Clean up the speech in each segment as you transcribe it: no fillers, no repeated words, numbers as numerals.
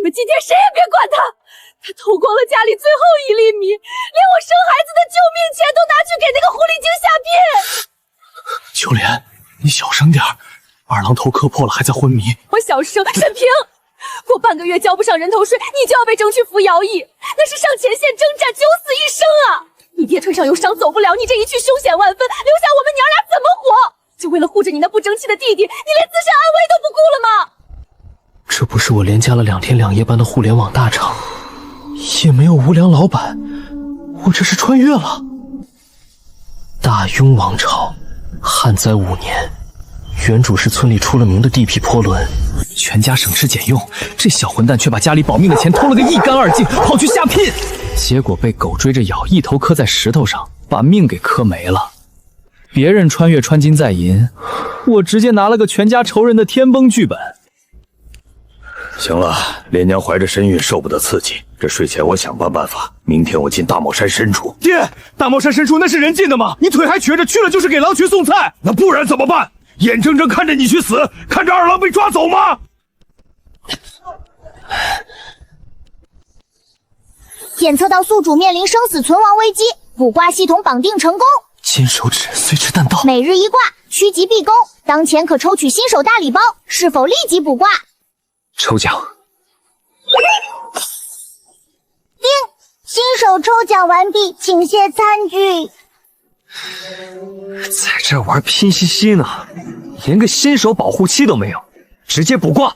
们今天谁也别管他，他偷光了家里最后1粒米，连我生孩子的救命钱都拿去给那个狐狸精下聘。秋莲，你小声点儿，二郎头磕破了还在昏迷。我小声，沈平，过半个月交不上人头税，你就要被征去服徭役，那是上前线征战九死一生啊！你爹腿上有伤走不了，你这一去凶险万分，留下我们娘俩怎么活？就为了护着你那不争气的弟弟，你连自身安危都不顾了吗？这不是我连加了2天2夜班的互联网大厂，也没有无良老板，我这是穿越了。大雍王朝，旱灾5年，原主是村里出了名的地痞泼轮，全家省吃俭用，这小混蛋却把家里保命的钱偷了个一干二净，跑去下聘，结果被狗追着咬，一头磕在石头上，把命给磕没了。别人穿越穿金戴银，我直接拿了个全家仇人的天崩剧本。行了，莲娘怀着身孕，受不得刺激。这睡前我想办法，明天我进大帽山深处。爹，大帽山深处那是人进的吗？你腿还瘸着，去了就是给狼群送菜。那不然怎么办？眼睁睁看着你去死，看着二郎被抓走吗？检测到宿主面临生死存亡危机，卜卦系统绑定成功。金手指随之弹道，每日一卦，趋吉避凶。当前可抽取新手大礼包，是否立即卜卦？抽奖。叮，新手抽奖完毕，请谢餐具。在这玩拼夕夕呢，连个新手保护期都没有，直接卜卦。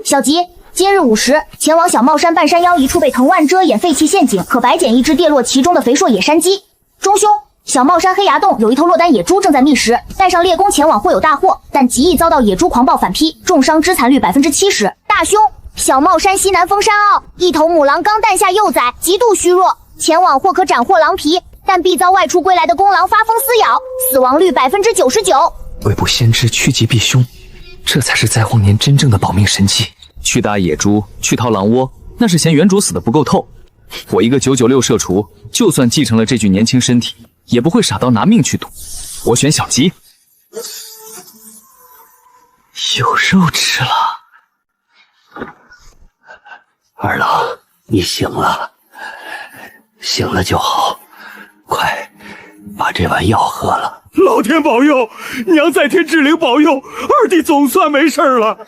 小吉，今日5时，前往小帽山半山腰一处被藤蔓遮掩废弃陷阱，可白捡一只跌落其中的肥硕野山鸡。中凶，小帽山黑崖洞有一头落单野猪正在觅食，带上猎弓前往或有大获，但极易遭到野猪狂暴反劈，重伤致残率70%。大凶，小帽山西南峰山坳一头母狼刚诞下幼崽，极度虚弱，前往或可斩获狼皮，但必遭外出归来的公狼发疯撕咬，死亡率99%。未卜先知，趋吉避凶，这才是灾荒年真正的保命神器。去打野猪，去掏狼窝，那是嫌原主死的不够透。我一个996社畜，就算继承了这具年轻身体，也不会傻到拿命去赌。我选小吉。有肉吃了。二郎，你醒了，醒了就好，快把这碗药喝了。老天保佑，娘在天之灵保佑，二弟总算没事了。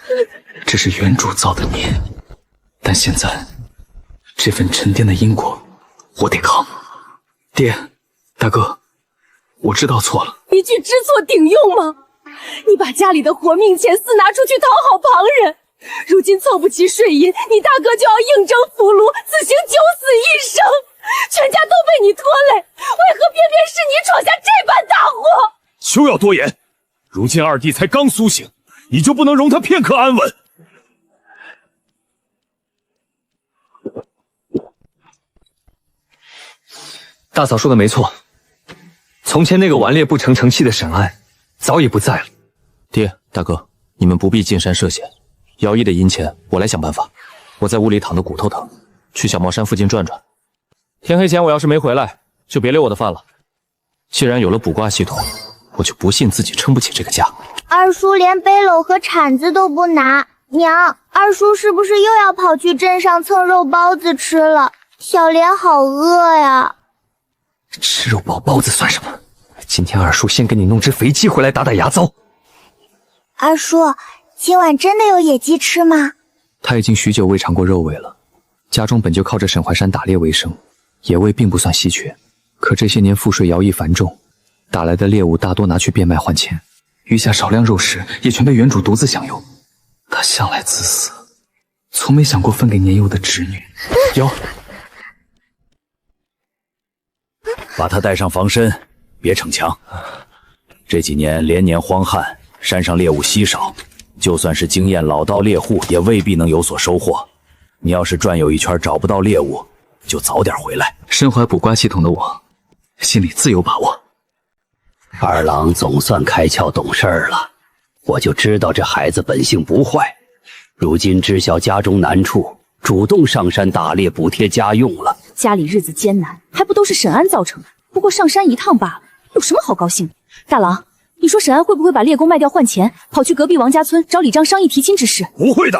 这是原主造的孽，但现在这份沉淀的因果，我得扛。爹，大哥，我知道错了。一句知错顶用吗？你把家里的活命钱私拿出去讨好旁人，如今凑不齐税银，你大哥就要应征俘虏，此行9死1生，全家都被你拖累，为何偏偏是你闯下这般大祸？休要多言，如今二弟才刚苏醒，你就不能容他片刻安稳？大嫂说的没错，从前那个顽劣不成成器的沈安早已不在了。爹，大哥，你们不必进山涉险，徭役的银钱我来想办法。我在屋里躺得骨头疼，去小帽山附近转转。天黑前我要是没回来，就别留我的饭了。既然有了卜卦系统，我就不信自己撑不起这个家。二叔连背篓和铲子都不拿，娘，二叔是不是又要跑去镇上蹭肉包子吃了？小莲好饿呀。吃肉包子算什么？今天二叔先给你弄只肥鸡回来打打牙遭。二叔，今晚真的有野鸡吃吗？他已经许久未尝过肉味了。家中本就靠着沈怀山打猎为生，野味并不算稀缺。可这些年赋税徭役繁重，打来的猎物大多拿去变卖换钱，余下少量肉食也全被原主独自享用。他向来自私，从没想过分给年幼的侄女。有。把他带上防身，别逞强。这几年连年荒旱，山上猎物稀少，就算是经验老道猎户，也未必能有所收获。你要是转悠一圈找不到猎物，就早点回来。身怀卜卦系统的我，心里自有把握。二郎总算开窍懂事了，我就知道这孩子本性不坏。如今知晓家中难处，主动上山打猎补贴家用了。家里日子艰难，还不都是沈安造成的？不过上山一趟罢了，有什么好高兴的？大郎，你说沈安会不会把猎弓卖掉换钱，跑去隔壁王家村找李章商议提亲之事？不会的。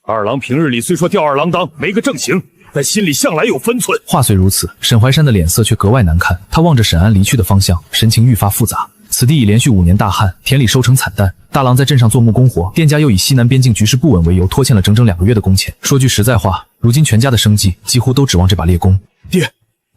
二郎平日里虽说吊儿郎当，没个正形，但心里向来有分寸。话虽如此，沈怀山的脸色却格外难看。他望着沈安离去的方向，神情愈发复杂。此地已连续5年大旱，田里收成惨淡。大郎在镇上做木工活，店家又以西南边境局势不稳为由，拖欠了整整2个月的工钱。说句实在话，如今全家的生计几乎都指望这把猎弓。爹，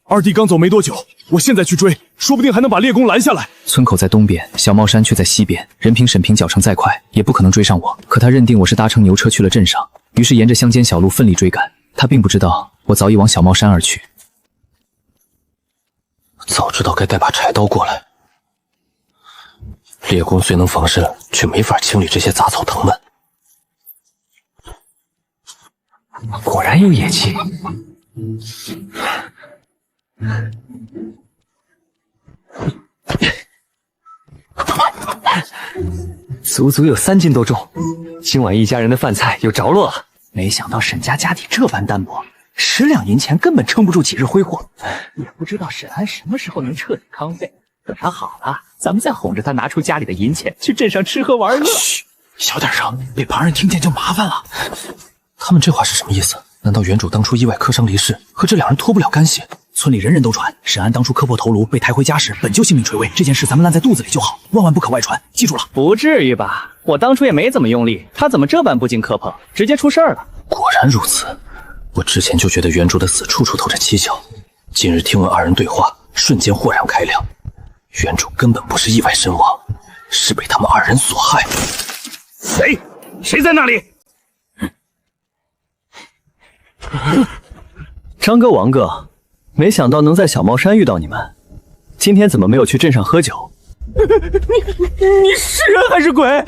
二弟刚走没多久，我现在去追，说不定还能把猎弓拦下来。村口在东边，小帽山却在西边。任凭沈平脚程再快，也不可能追上我。可他认定我是搭乘牛车去了镇上，于是沿着乡间小路奋力追赶。他并不知道我早已往小帽山而去。早知道该带把柴刀过来。猎弓虽能防身，却没法清理这些杂草藤蔓。果然有野鸡。足足有3斤多重，今晚一家人的饭菜有着落了。没想到沈家家底这般单薄，10两银钱根本撑不住几日挥霍。也不知道沈安什么时候能彻底康复。等他好了，咱们再哄着他拿出家里的银钱去镇上吃喝玩乐。嘘，小点声，被旁人听见就麻烦了。他们这话是什么意思？难道原主当初意外磕伤离世，和这2人脱不了干系？村里人人都传，沈安当初磕破头颅被抬回家时，本就性命垂危。这件事咱们烂在肚子里就好，万万不可外传，记住了。不至于吧？我当初也没怎么用力，他怎么这般不经磕碰，直接出事儿了？果然如此，我之前就觉得原主的死处处透着蹊跷，今日听闻2人对话，瞬间豁然开朗。原主根本不是意外身亡，是被他们2人所害。谁在那里？张哥、王哥，没想到能在小帽山遇到你们，今天怎么没有去镇上喝酒？你是人还是鬼？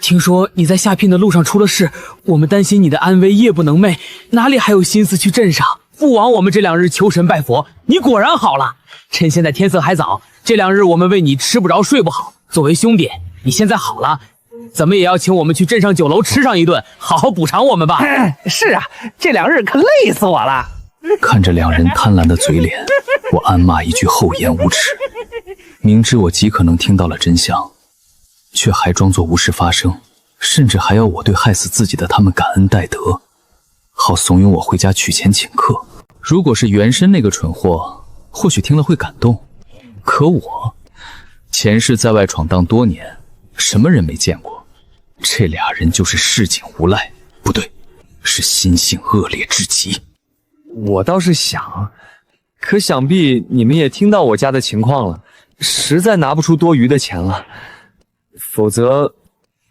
听说你在下聘的路上出了事，我们担心你的安危，夜不能寐，哪里还有心思去镇上？不枉我们这2日求神拜佛，你果然好了。趁现在天色还早，这2日我们为你吃不着睡不好。作为兄弟，你现在好了，怎么也要请我们去镇上酒楼吃上一顿，好好补偿我们吧。是啊，这2日可累死我了。看着2人贪婪的嘴脸，我暗骂一句厚颜无耻。明知我极可能听到了真相，却还装作无事发生，甚至还要我对害死自己的他们感恩戴德，好怂恿我回家取钱请客。如果是原身那个蠢货，或许听了会感动，可我前世在外闯荡多年，什么人没见过？这2人就是市井无赖，不对，是心性恶劣至极。我倒是想，可想必你们也听到我家的情况了，实在拿不出多余的钱了。否则，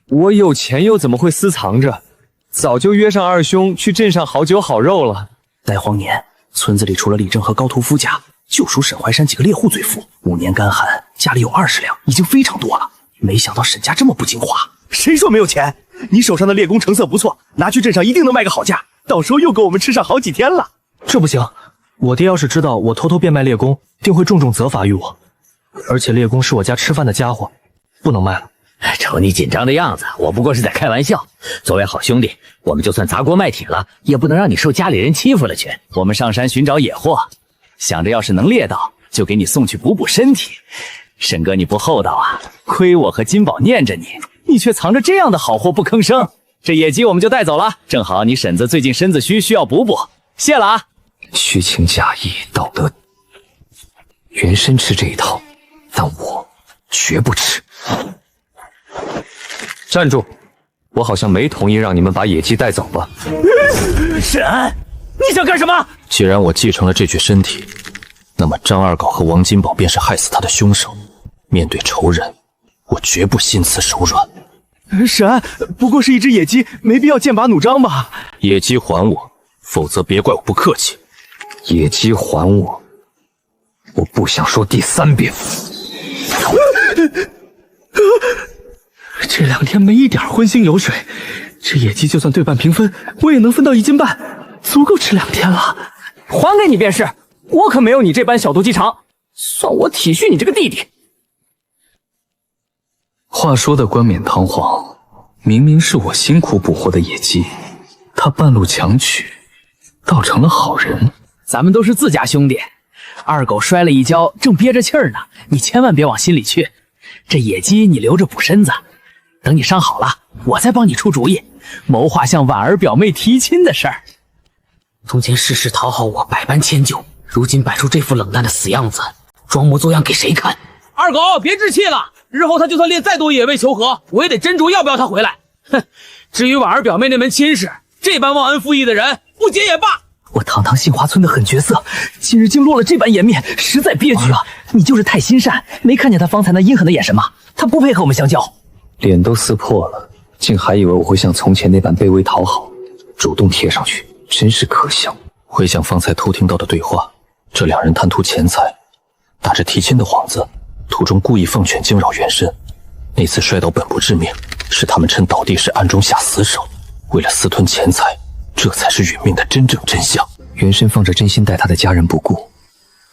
我有钱又怎么会私藏着？早就约上2兄去镇上好酒好肉了。在荒年，村子里除了李正和高屠夫家，就属沈怀山几个猎户最富。5年干旱，家里有20两，已经非常多了。没想到沈家这么不经花。谁说没有钱？你手上的猎弓成色不错，拿去镇上一定能卖个好价，到时候又够我们吃上好几天了。这不行，我爹要是知道我偷偷变卖猎弓，定会重重责罚于我。而且猎弓是我家吃饭的家伙，不能卖了。瞅你紧张的样子，我不过是在开玩笑。作为好兄弟，我们就算砸锅卖铁了，也不能让你受家里人欺负了去。我们上山寻找野货，想着要是能猎到，就给你送去补补身体。沈哥你不厚道啊，亏我和金宝念着你，你却藏着这样的好货不吭声。这野鸡我们就带走了，正好你婶子最近身子虚，需要补补。谢了啊。虚情假意，道德。原身吃这一套，但我绝不吃。站住！我好像没同意让你们把野鸡带走吧？沈安，你想干什么？既然我继承了这具身体，那么张二狗和王金宝便是害死他的凶手。面对仇人，我绝不心慈手软。沈安，不过是一只野鸡，没必要剑拔弩张吧？野鸡还我，否则别怪我不客气。野鸡还我，我不想说第3遍。这2天没一点荤腥油水，这野鸡就算对半平分，我也能分到1斤半，足够吃2天了。还给你便是，我可没有你这般小肚鸡肠，算我体恤你这个弟弟。话说的冠冕堂皇，明明是我辛苦捕获的野鸡，他半路强取，倒成了好人。咱们都是自家兄弟。二狗摔了一跤，正憋着气儿呢，你千万别往心里去。这野鸡你留着补身子，等你伤好了，我再帮你出主意，谋划向婉儿表妹提亲的事儿。从前事事讨好我，百般迁就，如今摆出这副冷淡的死样子，装模作样给谁看？二狗，别置气了，日后他就算列再多野味求和，我也得斟酌要不要他回来。哼，至于婉儿表妹那门亲事，这般忘恩负义的人，不结也罢。我堂堂杏花村的狠角色，今日竟落了这般颜面，实在憋屈啊！你就是太心善，没看见他方才那阴狠的眼神吗？他不配和我们相交。脸都撕破了，竟还以为我会像从前那般卑微讨好，主动贴上去，真是可笑。回想方才偷听到的对话，这两人贪图钱财，打着提亲的幌子，途中故意放犬惊扰原身。那次摔倒本不致命，是他们趁倒地时暗中下死手，为了私吞钱财，这才是殒命的真正真相。原身放着真心待他的家人不顾，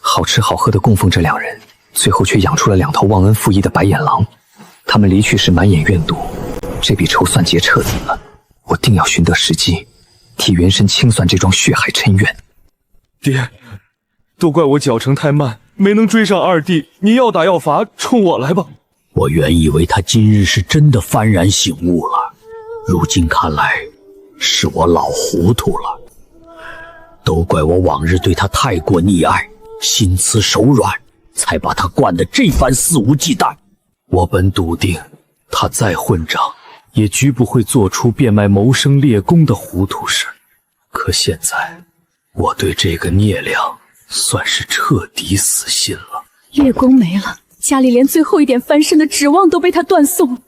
好吃好喝的供奉这两人，最后却养出了两头忘恩负义的白眼狼。他们离去时满眼怨毒，这笔筹算结彻底了。我定要寻得时机，替原身清算这桩血海深冤。爹，都怪我脚程太慢，没能追上二弟，您要打要罚，冲我来吧。我原以为他今日是真的幡然醒悟了，如今看来是我老糊涂了。都怪我往日对他太过溺爱，心慈手软，才把他惯得这般肆无忌惮。我本笃定他再混账，也绝不会做出变卖谋生猎弓的糊涂事。可现在我对这个孽良算是彻底死心了。猎弓没了，家里连最后一点翻身的指望都被他断送了。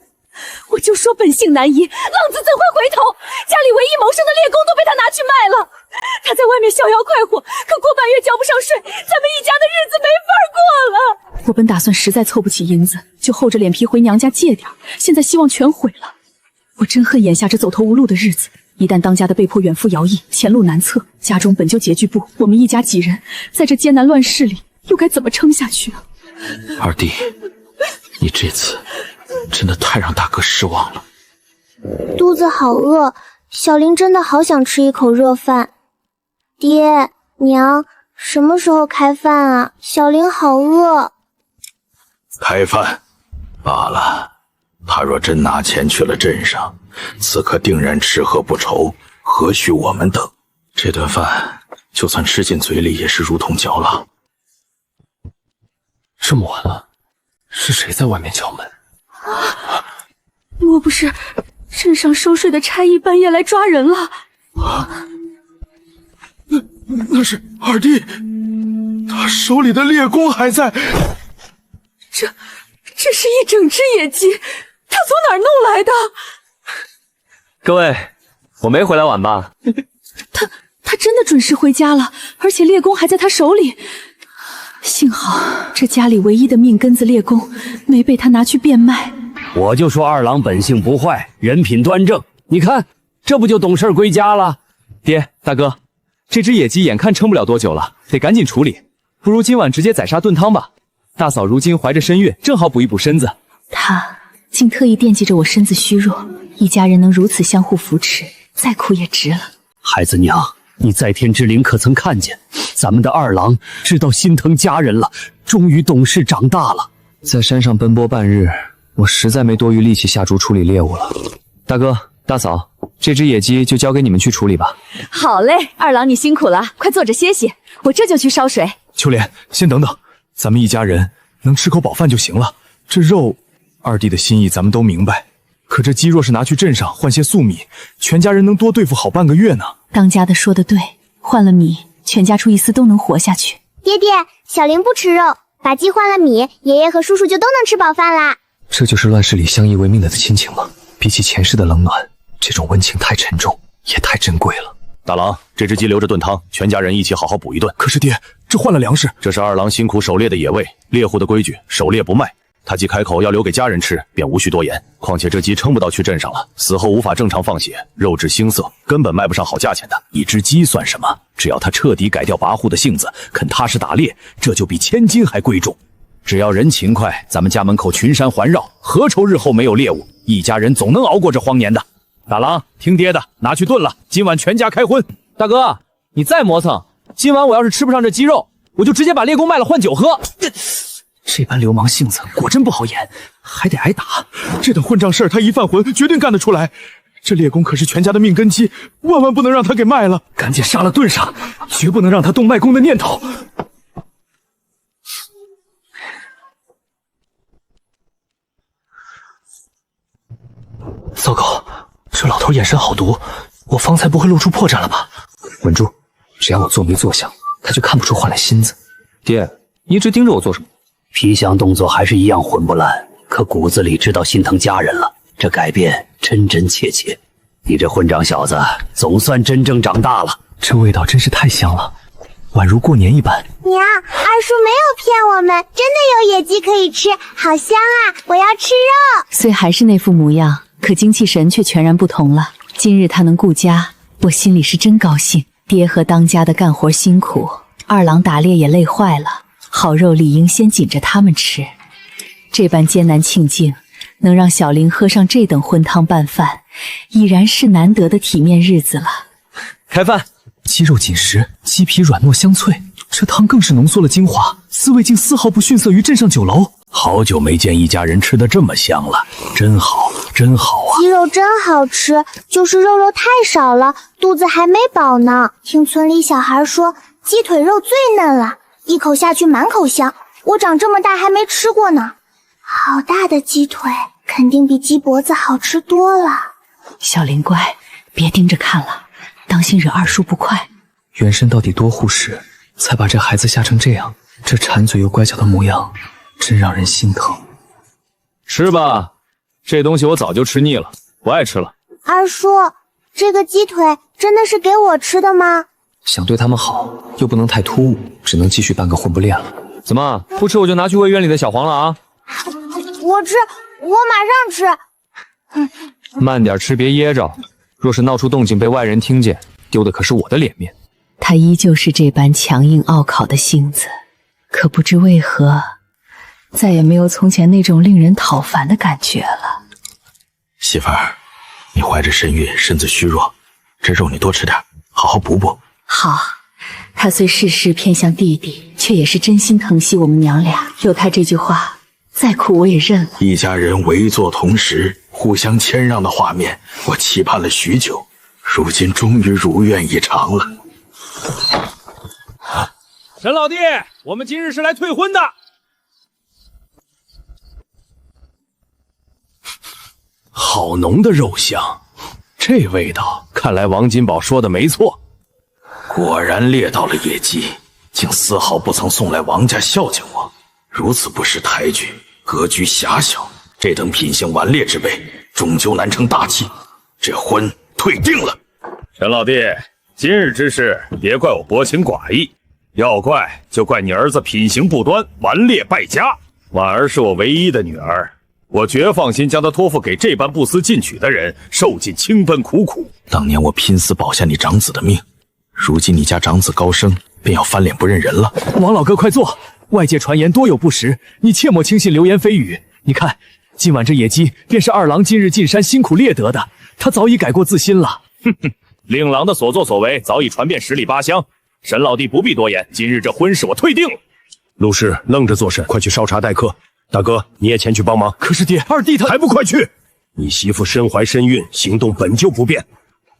我就说本性难移，浪子怎会回头？家里唯一谋生的猎弓都被他拿去卖了。他在外面逍遥快活，可过半月交不上税，咱们一家的日子没法过了。我本打算实在凑不起银子，就厚着脸皮回娘家借点，现在希望全毁了。我真恨眼下这走投无路的日子，一旦当家的被迫远赴徭役，前路难测，家中本就拮据部，我们一家几人在这艰难乱世里，又该怎么撑下去啊？二弟，你这次真的太让大哥失望了。肚子好饿，小林真的好想吃一口热饭。爹娘，什么时候开饭啊？小林好饿。开饭罢了，他若真拿钱去了镇上，此刻定然吃喝不愁，何须我们等？这顿饭就算吃进嘴里，也是如同嚼蜡。这么晚了，是谁在外面敲门？莫不是镇上收税的差役半夜来抓人了？那是二弟，他手里的猎弓还在。这是一整只野鸡，他从哪儿弄来的？各位，我没回来晚吧？他真的准时回家了，而且猎弓还在他手里。幸好这家里唯一的命根子猎弓没被他拿去变卖。我就说二郎本性不坏，人品端正，你看这不就懂事归家了？爹，大哥，这只野鸡眼看撑不了多久了，得赶紧处理，不如今晚直接宰杀炖汤吧。大嫂如今怀着身孕，正好补一补身子。他竟特意惦记着我身子虚弱，一家人能如此相互扶持，再苦也值了。孩子娘，你在天之灵可曾看见咱们的二郎知道心疼家人了，终于懂事长大了。在山上奔波半日，我实在没多余力气下厨处理猎物了。大哥大嫂，这只野鸡就交给你们去处理吧。好嘞，二郎你辛苦了，快坐着歇息，我这就去烧水。秋莲，先等等，咱们一家人能吃口饱饭就行了。这肉，二弟的心意咱们都明白，可这鸡若是拿去镇上换些粟米，全家人能多对付好半个月呢。当家的说得对，换了米，全家出一丝都能活下去。爹爹，小林不吃肉，把鸡换了米，爷爷和叔叔就都能吃饱饭啦。这就是乱世里相依为命的亲情吗？比起前世的冷暖，这种温情太沉重，也太珍贵了。大郎，这只鸡留着炖汤，全家人一起好好补一顿。可是爹，这换了粮食，这是二郎辛苦狩猎的野味，猎户的规矩，狩猎不卖。他既开口要留给家人吃，便无需多言。况且这鸡撑不到去镇上了，死后无法正常放血，肉质腥涩，根本卖不上好价钱的。一只鸡算什么？只要他彻底改掉跋扈的性子，肯踏实打猎，这就比千金还贵重。只要人勤快，咱们家门口群山环绕，何愁日后没有猎物？一家人总能熬过这荒年的。大郎，听爹的，拿去炖了，今晚全家开荤。大哥，你再磨蹭，今晚我要是吃不上这鸡肉，我就直接把猎弓卖了换酒喝。这般流氓性子果真不好演，还得挨打。这等混账事儿，他一犯浑，绝对干得出来。这猎弓可是全家的命根基，万万不能让他给卖了。赶紧杀了炖上，绝不能让他动卖弓的念头。糟糕，这老头眼神好毒，我方才不会露出破绽了吧？稳住，只要我做没做相，他就看不出换了心思。爹，你一直盯着我做什么？皮相动作还是一样混不烂，可骨子里知道心疼家人了，这改变真真切切。你这混账小子，总算真正长大了。这味道真是太香了，宛如过年一般。娘，二叔没有骗我们，真的有野鸡可以吃，好香啊！我要吃肉。虽还是那副模样，可精气神却全然不同了。今日他能顾家，我心里是真高兴。爹和当家的干活辛苦，二郎打猎也累坏了，好肉理应先紧着他们吃。这般艰难庆境，能让小玲喝上这等荤汤拌饭，已然是难得的体面日子了。开饭，鸡肉紧实，鸡皮软糯香脆，这汤更是浓缩了精华，滋味竟丝毫不逊色于镇上酒楼。好久没见一家人吃得这么香了，真好，真好啊！鸡肉真好吃，就是肉太少了，肚子还没饱呢。听村里小孩说，鸡腿肉最嫩了，一口下去满口香。我长这么大还没吃过呢。好大的鸡腿，肯定比鸡脖子好吃多了。小玲乖，别盯着看了，当心惹二叔不快。原身到底多护食，才把这孩子吓成这样，这馋嘴又乖巧的模样，真让人心疼。吃吧，这东西我早就吃腻了，不爱吃了。二叔，这个鸡腿真的是给我吃的吗？想对他们好，又不能太突兀，只能继续半个混不练了。怎么不吃我就拿去喂院里的小黄了啊？我吃，我马上吃。慢点吃，别噎着。若是闹出动静被外人听见，丢的可是我的脸面。他依旧是这般强硬傲考的性子，可不知为何，再也没有从前那种令人讨烦的感觉了。媳妇儿，你怀着身孕，身子虚弱，这肉你多吃点，好好补补。好，他虽事事偏向弟弟，却也是真心疼惜我们娘俩。有他这句话，再苦我也认了。一家人围坐同时，互相谦让的画面，我期盼了许久，如今终于如愿以偿了。沈老弟，我们今日是来退婚的。好浓的肉香，这味道，看来王金宝说的没错。果然猎到了野鸡，竟丝毫不曾送来王家孝敬我，如此不识抬举，格局狭小，这等品性顽劣之辈，终究难成大器。这婚退定了。沈老弟，今日之事，别怪我薄情寡义，要怪就怪你儿子品行不端，顽劣败家。婉儿是我唯一的女儿，我绝放心将她托付给这般不思进取的人，受尽清奔苦苦。当年我拼死保下你长子的命，如今你家长子高升，便要翻脸不认人了。王老哥快坐，外界传言多有不实，你切莫轻信流言蜚语。你看，今晚这野鸡便是二郎今日进山辛苦猎得的，他早已改过自新了。哼哼，令郎的所作所为早已传遍十里八乡，沈老弟不必多言，今日这婚事我退定了。陆氏愣着做甚？快去烧茶待客。大哥，你也前去帮忙。可是爹，二弟他还不快去！你媳妇身怀身孕，行动本就不便。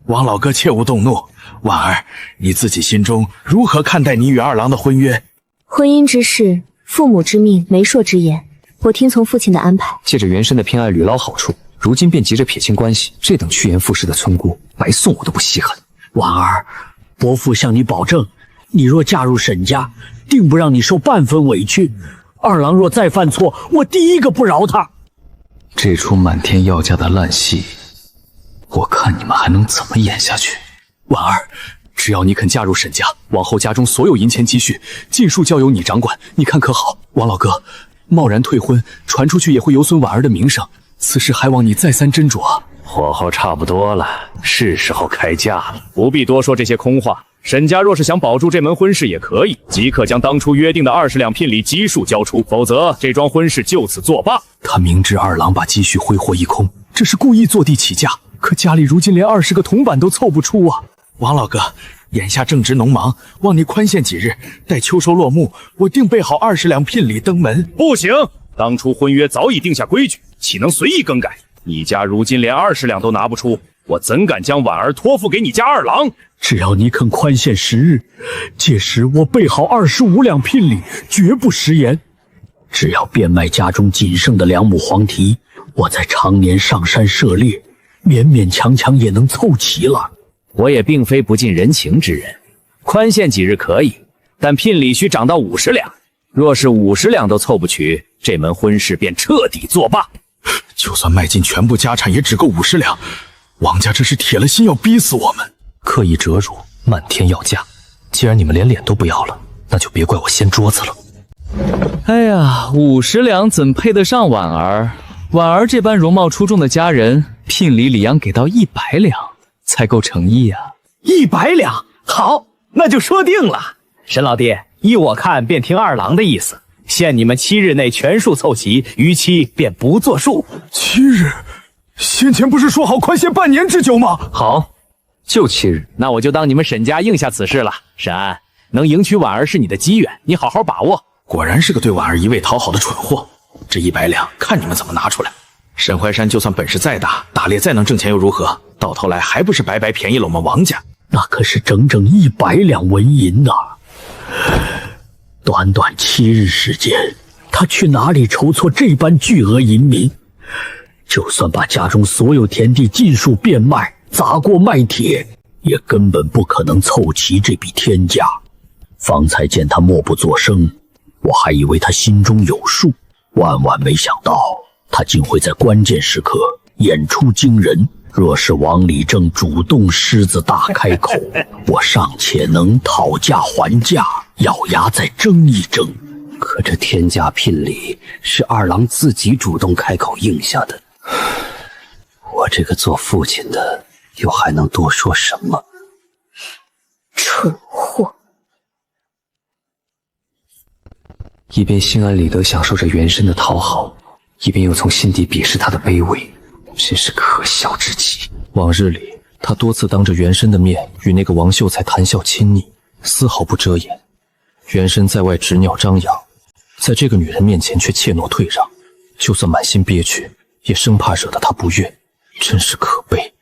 王老哥切勿动怒，婉儿，你自己心中如何看待你与二郎的婚约？婚姻之事，父母之命，媒妁之言，我听从父亲的安排。借着原身的偏爱屡捞好处，如今便急着撇清关系，这等趋炎附势的村姑，白送我都不稀罕。婉儿，伯父向你保证，你若嫁入沈家，定不让你受半分委屈。二郎若再犯错，我第一个不饶他。这出满天要价的烂戏，我看你们还能怎么演下去？婉儿，只要你肯嫁入沈家，往后家中所有银钱积蓄，尽数交由你掌管，你看可好？王老哥，贸然退婚，传出去也会有损婉儿的名声，此事还望你再三斟酌。火候差不多了，是时候开嫁了，不必多说这些空话。沈家若是想保住这门婚事也可以，即刻将当初约定的20两聘礼悉数交出，否则这桩婚事就此作罢。他明知二郎把积蓄挥霍一空，这是故意坐地起价，可家里如今连20个铜板都凑不出啊！王老哥，眼下正值农忙，望你宽限几日，待秋收落幕，我定备好20两聘礼登门。不行，当初婚约早已定下规矩，岂能随意更改？你家如今连20两都拿不出，我怎敢将婉儿托付给你家二郎？只要你肯宽限10日，届时我备好25两聘礼，绝不食言。只要变卖家中仅剩的2亩黄蹄，我在常年上山涉猎，勉勉强强也能凑齐了。我也并非不近人情之人，宽限几日可以，但聘礼需涨到50两。若是50两都凑不齐，这门婚事便彻底作罢。就算卖尽全部家产，也只够50两。王家这是铁了心要逼死我们，刻意折辱，漫天要价。既然你们连脸都不要了，那就别怪我掀桌子了。哎呀，50两怎配得上婉儿？婉儿这般容貌出众的佳人，聘礼理应给到100两才够诚意啊！100两，好，那就说定了。沈老弟，依我看，便听二郎的意思，限你们7日内全数凑齐，逾期便不作数。7日？先前不是说好宽限半年之久吗？好，就7日。那我就当你们沈家应下此事了。沈安，能迎娶婉儿是你的机缘，你好好把握。果然是个对婉儿一味讨好的蠢货。这100两，看你们怎么拿出来。沈怀山就算本事再大，打猎再能挣钱又如何？到头来还不是白白便宜了我们王家？那可是整整100两纹银呐！短短7日时间，他去哪里筹措这般巨额银民？就算把家中所有田地尽数变卖，砸锅卖铁，也根本不可能凑齐这笔天价。方才见他默不作声，我还以为他心中有数，万万没想到他竟会在关键时刻演出惊人。若是王理正主动狮子大开口，我尚且能讨价还价，咬牙再争一争。可这天价聘礼是二郎自己主动开口应下的，我这个做父亲的又还能多说什么？蠢货！一边心安理得享受着原身的讨好，一边又从心底鄙视他的卑微，真是可笑至极。往日里，他多次当着原身的面与那个王秀才谈笑亲昵，丝毫不遮掩。原身在外执拗张扬，在这个女人面前却怯懦退让，就算满心憋屈，也生怕惹得她不悦，真是可悲。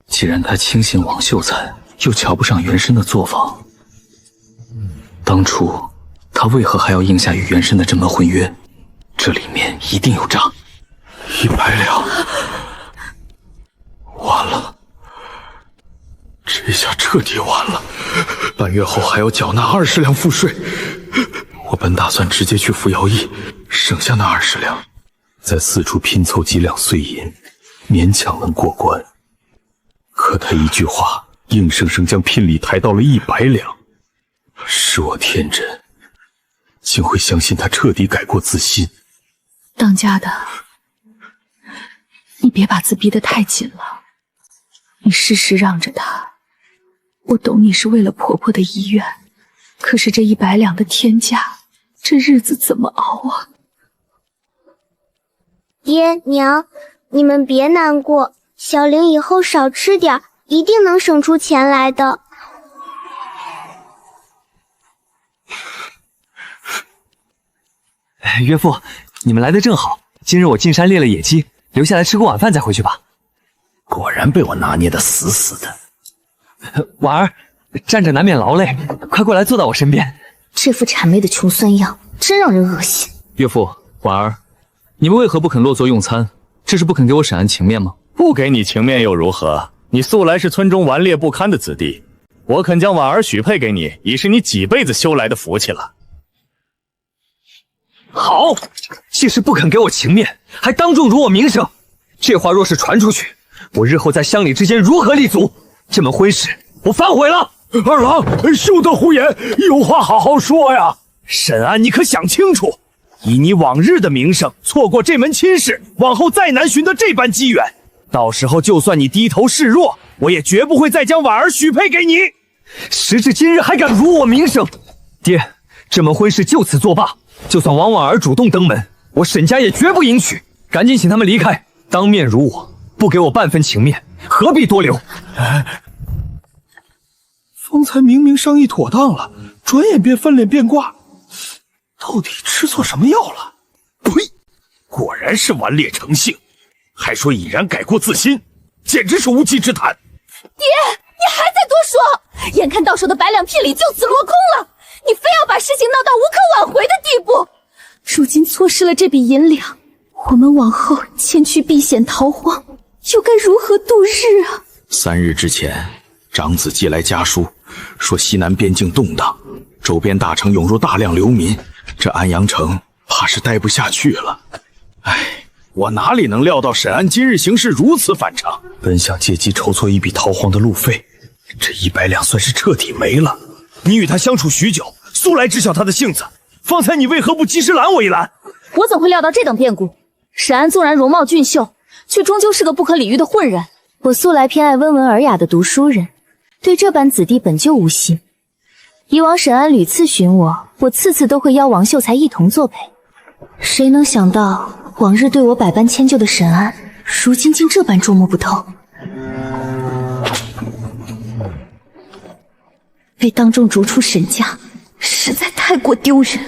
既然他轻信王秀才，又瞧不上原身的作坊，当初他为何还要应下与原身的这门婚约？这里面一定有诈。100两，完了，这下彻底完了。半月后还要缴纳20两赋税，我本打算直接去服徭役，省下那20两，再四处拼凑几两碎银，勉强能过关。可他一句话，硬生生将聘礼抬到了100两。是我天真，竟会相信他彻底改过自新。当家的，你别把自逼得太紧了，你适时让着他。我懂你是为了婆婆的遗愿，可是这100两的天价，这日子怎么熬啊？爹娘，你们别难过，小玲以后少吃点，一定能省出钱来的。岳父，你们来得正好，今日我进山猎了野鸡，留下来吃个晚饭再回去吧。果然被我拿捏得死死的。婉儿，站着难免劳累，快过来坐到我身边。这副谄媚的穷酸样，真让人恶心。岳父，婉儿，你们为何不肯落座用餐？这是不肯给我沈安情面吗？不给你情面又如何？你素来是村中顽劣不堪的子弟，我肯将婉儿许配给你，已是你几辈子修来的福气了。好，既是不肯给我情面，还当众辱我名声，这话若是传出去，我日后在乡里之间如何立足？这门婚事我反悔了。二郎，休得胡言，有话好好说呀。沈安，你可想清楚，以你往日的名声，错过这门亲事，往后再难寻得这般机缘。到时候就算你低头示弱，我也绝不会再将婉儿许配给你。时至今日还敢辱我名声，爹，这门婚事就此作罢。就算王婉儿主动登门，我沈家也绝不迎娶。赶紧请他们离开，当面辱我，不给我半分情面，何必多留？方才明明商议妥当了，转眼便翻脸变卦，到底吃错什么药了？呸！果然是顽劣成性，还说已然改过自新，简直是无稽之谈。爹，你还在多说，眼看到手的100两聘礼就此落空了，你非要把事情闹到无可挽回的地步。如今错失了这笔银两，我们往后前去避险逃荒，又该如何度日啊？3日之前，长子寄来家书，说西南边境动荡，周边大城涌入大量流民，这安阳城怕是待不下去了。唉，我哪里能料到沈安今日行事如此反常？本想借机筹措一笔逃荒的路费，这100两算是彻底没了。你与他相处许久，素来知晓他的性子，方才你为何不及时拦我一拦？我怎会料到这等变故？沈安纵然容貌俊秀，却终究是个不可理喻的混人。我素来偏爱温文尔雅的读书人，对这般子弟本就无心。以往沈安屡次寻我，我次次都会邀王秀才一同作陪。谁能想到，往日对我百般迁就的沈安，如今竟这般捉摸不透。被当众逐出沈家，实在太过丢人。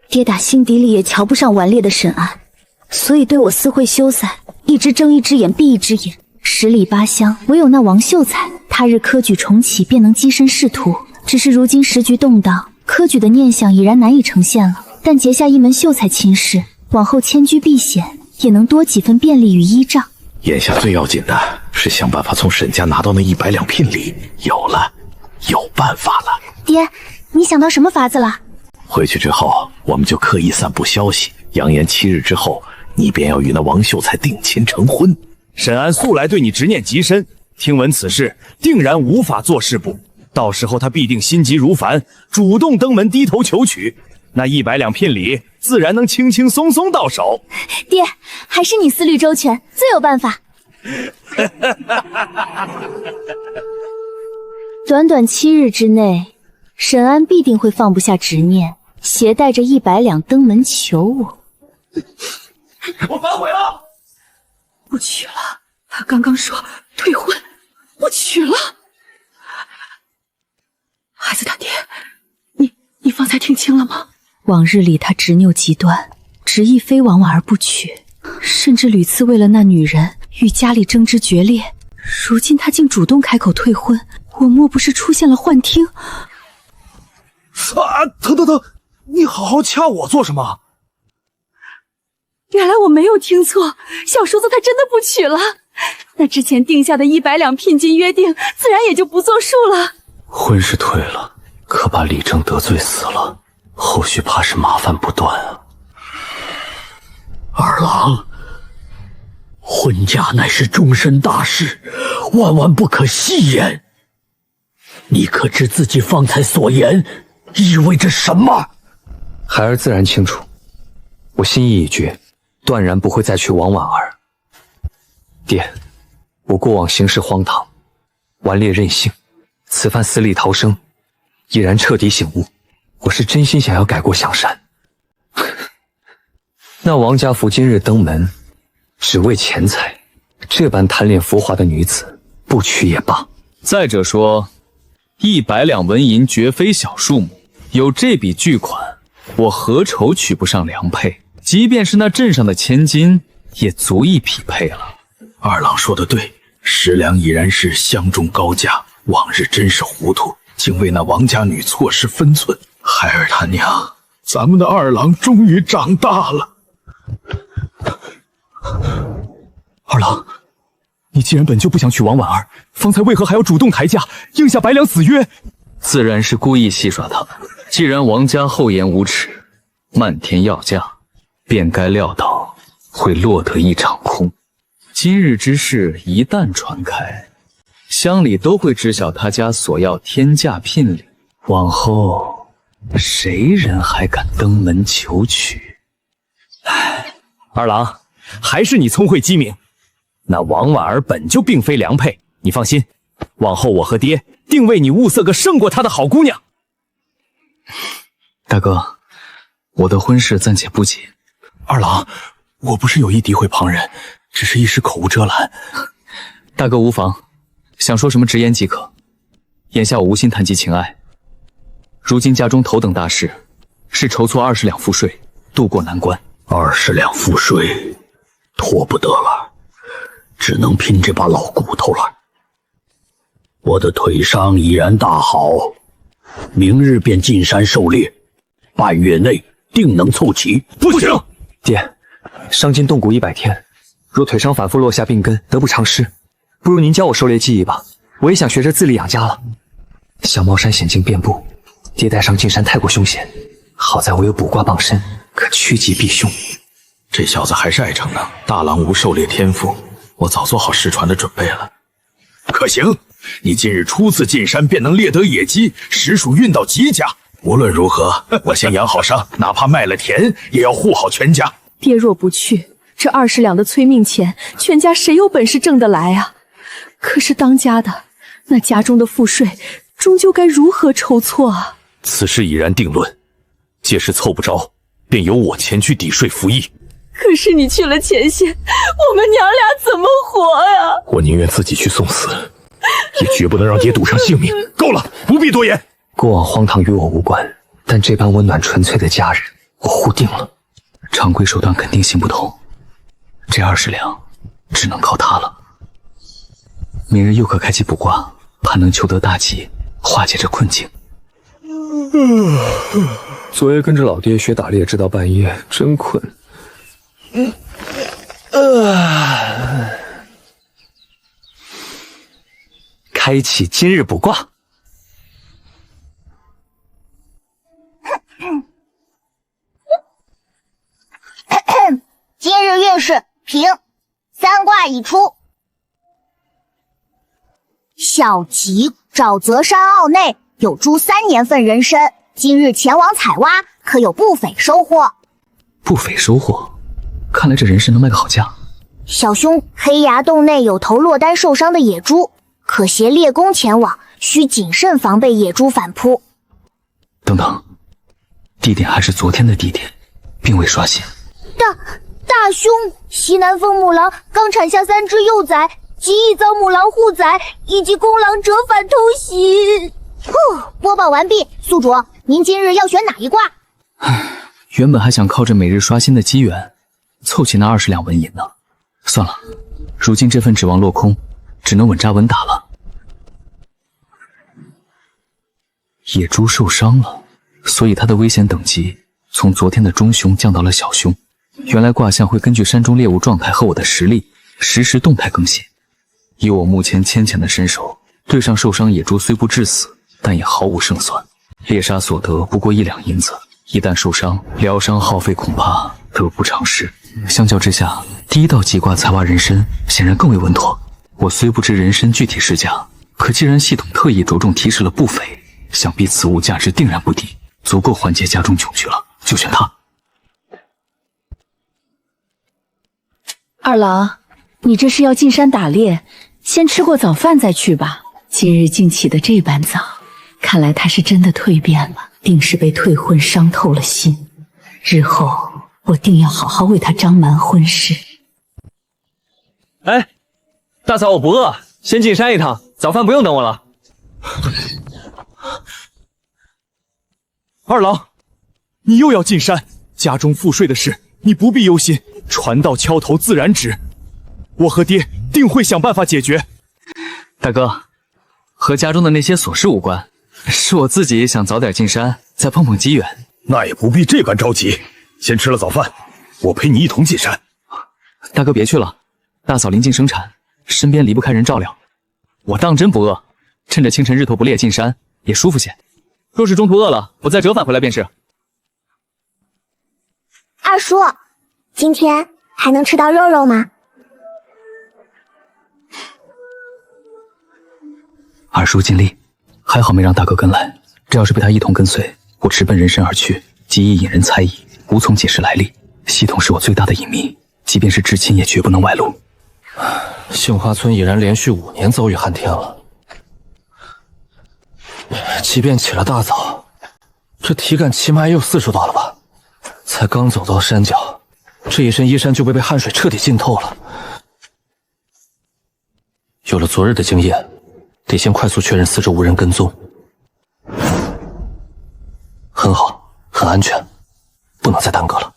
爹打心底里也瞧不上顽劣的沈安，所以对我私会修缮，一直睁一只眼闭一只眼。10里8乡，唯有那王秀才，他日科举重启，便能跻身仕途。只是如今时局动荡，科举的念想已然难以呈现了。但结下一门秀才亲事，往后迁居避险，也能多几分便利与依仗。眼下最要紧的是想办法从沈家拿到那100两聘礼。有办法了。爹，你想到什么法子了？回去之后，我们就刻意散布消息，扬言7日之后，你便要与那王秀才定亲成婚。沈安素来对你执念极深，听闻此事，定然无法坐视不。到时候他必定心急如焚，主动登门低头求娶，那100两聘礼自然能轻轻松松到手。爹，还是你思虑周全，最有办法。短短7日之内，沈安必定会放不下执念，携带着100两登门求我。我反悔了，不娶了。他刚刚说退婚，不娶了。孩子他爹，你方才听清了吗？往日里他执拗极端，执意非王婉儿不娶，甚至屡次为了那女人与家里争执决裂。如今他竟主动开口退婚，我莫不是出现了幻听？疼！你好好掐我做什么？原来我没有听错，小叔子他真的不娶了。那之前定下的100两聘金约定，自然也就不作数了。婚是退了，可把李正得罪死了，后续怕是麻烦不断啊。二郎，婚嫁乃是终身大事，万万不可戏言。你可知自己方才所言意味着什么？孩儿自然清楚，我心意已决，断然不会再娶王婉儿。爹，我过往行事荒唐，顽劣任性，此番死里逃生，已然彻底醒悟，我是真心想要改过向善。那王家福今日登门，只为钱财，这般贪恋浮华的女子，不娶也罢。再者说，100两纹银绝非小数目，有这笔巨款，我何愁娶不上良配？即便是那镇上的千金，也足以匹配了。二郎说的对，10两已然是相中高价，往日真是糊涂，竟为那王家女错失分寸。孩儿他娘，咱们的二郎终于长大了。二郎，你既然本就不想娶王婉儿，方才为何还要主动抬价，应下100两死约？自然是故意戏耍他。既然王家厚颜无耻，漫天要价，便该料到会落得一场空。今日之事一旦传开，乡里都会知晓他家索要天价聘礼，往后谁人还敢登门求娶？二郎，还是你聪慧机明。那王婉儿本就并非良配，你放心，往后我和爹定为你物色个胜过她的好姑娘。大哥，我的婚事暂且不急。二郎，我不是有意诋毁旁人，只是一时口无遮拦。大哥无妨，想说什么直言即可。眼下我无心谈及情爱，如今家中头等大事是筹措20两赋税，渡过难关。20两赋税，拖不得了，只能拼这把老骨头了。我的腿伤已然大好，明日便进山狩猎，半月内定能凑齐。不行，爹，伤筋动骨100天，若腿伤反复落下病根，得不偿失。不如您教我狩猎技艺吧，我也想学着自立养家了。小帽山险境遍布，爹带上进山太过凶险，好在我有卜卦傍身，可趋吉避凶。这小子还是爱逞能，大郎无狩猎天赋，我早做好失传的准备了。可行，你今日初次进山便能猎得野鸡，实属运到极佳。无论如何，我先养好伤，哪怕卖了田，也要护好全家。爹若不去，这20两的催命钱，全家谁有本事挣得来啊？可是当家的，那家中的赋税，终究该如何筹措啊？此事已然定论，届时凑不着，便由我前去抵税服役。可是你去了前线，我们娘俩怎么活呀？我宁愿自己去送死，也绝不能让爹赌上性命。够了，不必多言。过往荒唐与我无关，但这般温暖纯粹的家人，我护定了。常规手段肯定行不通，这20两只能靠他了。明日又可开启卜卦，盼能求得大吉，化解这困境。昨夜跟着老爹学打猎，直到半夜，真困。开启今日卜卦。今日运势平，3卦已出。小吉，沼泽山坳内有株3年份人参，今日前往采挖，可有不菲收获。不菲收获，看来这人参能卖个好价。小兄，黑崖洞内有头落单受伤的野猪，可携猎弓前往，需谨慎防备野猪反扑。等等，地点还是昨天的地点，并未刷新。大兄，西南风母狼刚产下3只幼崽，极易遭母狼护崽以及公狼折返偷袭。播报完毕，宿主，您今日要选哪一卦？原本还想靠着每日刷新的机缘，凑齐那20两纹银呢。算了，如今这份指望落空，只能稳扎稳打了。野猪受伤了，所以它的危险等级从昨天的中凶降到了小凶。原来卦象会根据山中猎物状态和我的实力，实时动态更新。以我目前浅浅的身手，对上受伤野猪虽不致死，但也毫无胜算。猎杀所得不过1两银子，一旦受伤，疗伤耗费恐怕得不偿失。相较之下，第一道吉卦采挖人参显然更为稳妥。我虽不知人参具体市价，可既然系统特意着重提示了不菲，想必此物价值定然不低，足够缓解家中窘局了，就选它。二郎，你这是要进山打猎，先吃过早饭再去吧。今日竟起得这般早，看来他是真的蜕变了，定是被退婚伤透了心。日后我定要好好为他张瞒婚事。哎，大嫂，我不饿，先进山一趟，早饭不用等我了。二郎，你又要进山，家中赋税的事你不必忧心，船到桥头自然直，我和爹定会想办法解决。大哥，和家中的那些琐事无关，是我自己想早点进山，再碰碰机缘。那也不必这般着急，先吃了早饭，我陪你一同进山。大哥别去了，大嫂临近生产，身边离不开人照料。我当真不饿，趁着清晨日头不烈进山也舒服些。若是中途饿了，我再折返回来便是。二叔，今天还能吃到肉肉吗？二叔尽力，还好没让大哥跟来。这要是被他一同跟随，我直奔人参而去，极易引人猜疑，无从解释来历。系统是我最大的隐秘，即便是至亲也绝不能外露。杏花村已然连续5年遭遇旱天了，即便起了大早，这体感起码也有40度了吧？才刚走到山脚，这一身衣衫就被汗水彻底浸透了。有了昨日的经验，得先快速确认四周无人跟踪。很好，很安全，不能再耽搁了。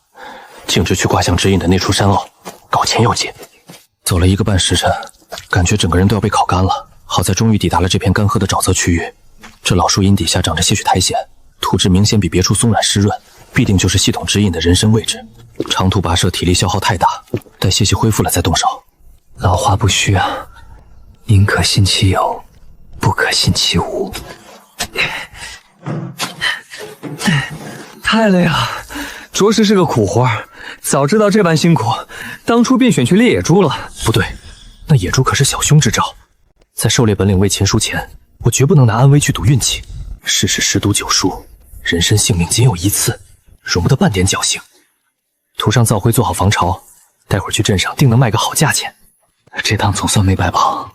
径直去卦象指引的那处山坳，搞前要紧。走了1个半时辰，感觉整个人都要被烤干了。好在终于抵达了这片干涸的沼泽区域。这老树荫底下长着些许苔藓，土质明显比别处松软湿润，必定就是系统指引的人参位置。长途跋涉体力消耗太大，待歇息恢复了再动手。老话不虚啊，宁可信其有，不可信其无。太累了，着实是个苦活。早知道这般辛苦，当初便选去猎野猪了。不对，那野猪可是小凶之兆。在狩猎本领未擒书前，我绝不能拿安危去赌运气。世事10赌9输，人身性命仅有一次，容不得半点侥幸。涂上灶灰做好防潮，待会儿去镇上定能卖个好价钱。这趟总算没白跑，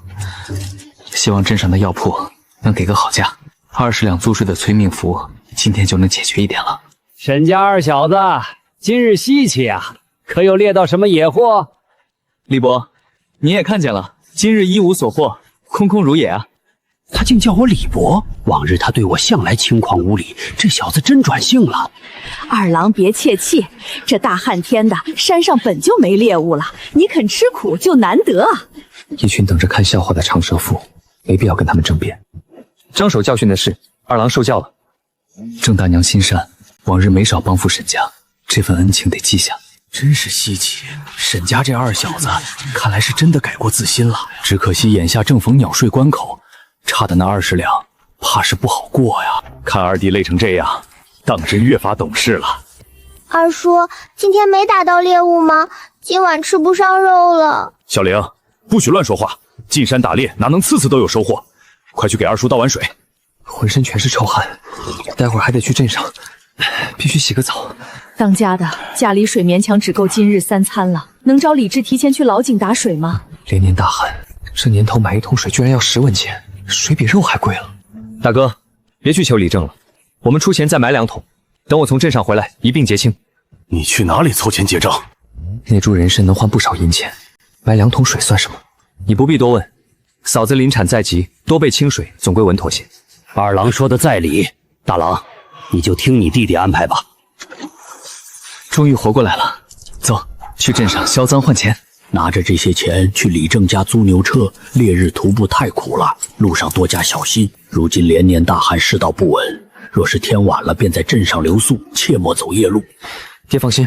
希望镇上的药铺能给个好价。20两租税的催命符，今天就能解决一点了。沈家二小子，今日稀奇啊，可有猎到什么野货？李伯，你也看见了，今日一无所获，空空如也啊。他竟叫我李伯，往日他对我向来轻狂无礼，这小子真转性了。二郎别泄气，这大旱天的，山上本就没猎物了，你肯吃苦就难得啊。一群等着看笑话的长舌妇，没必要跟他们争辩。张守教训的是，二郎受教了。郑大娘心善，往日没少帮扶沈家，这份恩情得记下。真是稀奇，沈家这二小子看来是真的改过自新了。只可惜眼下正逢鸟税关口，差的那20两，怕是不好过呀。看二弟累成这样，当真越发懂事了。二叔，今天没打到猎物吗？今晚吃不上肉了。小玲，不许乱说话。进山打猎哪能次次都有收获？快去给二叔倒碗水。浑身全是臭汗，待会儿还得去镇上，必须洗个澡。当家的家里水勉强只够今日3餐了，能找李治提前去老井打水吗？连年大旱，这年头买1桶水居然要10文钱，水比肉还贵了。大哥，别去求李正了，我们出钱再买2桶，等我从镇上回来一并结清。你去哪里凑钱结账？那株人参能换不少银钱，买2桶水算什么？你不必多问，嫂子临产在即，多备清水总归稳妥些。二郎说的在理，大郎，你就听你弟弟安排吧。终于活过来了，走，去镇上销赃换钱。拿着这些钱去李正家租牛车，烈日徒步太苦了，路上多加小心。如今连年大旱，世道不稳，若是天晚了，便在镇上留宿，切莫走夜路。爹放心，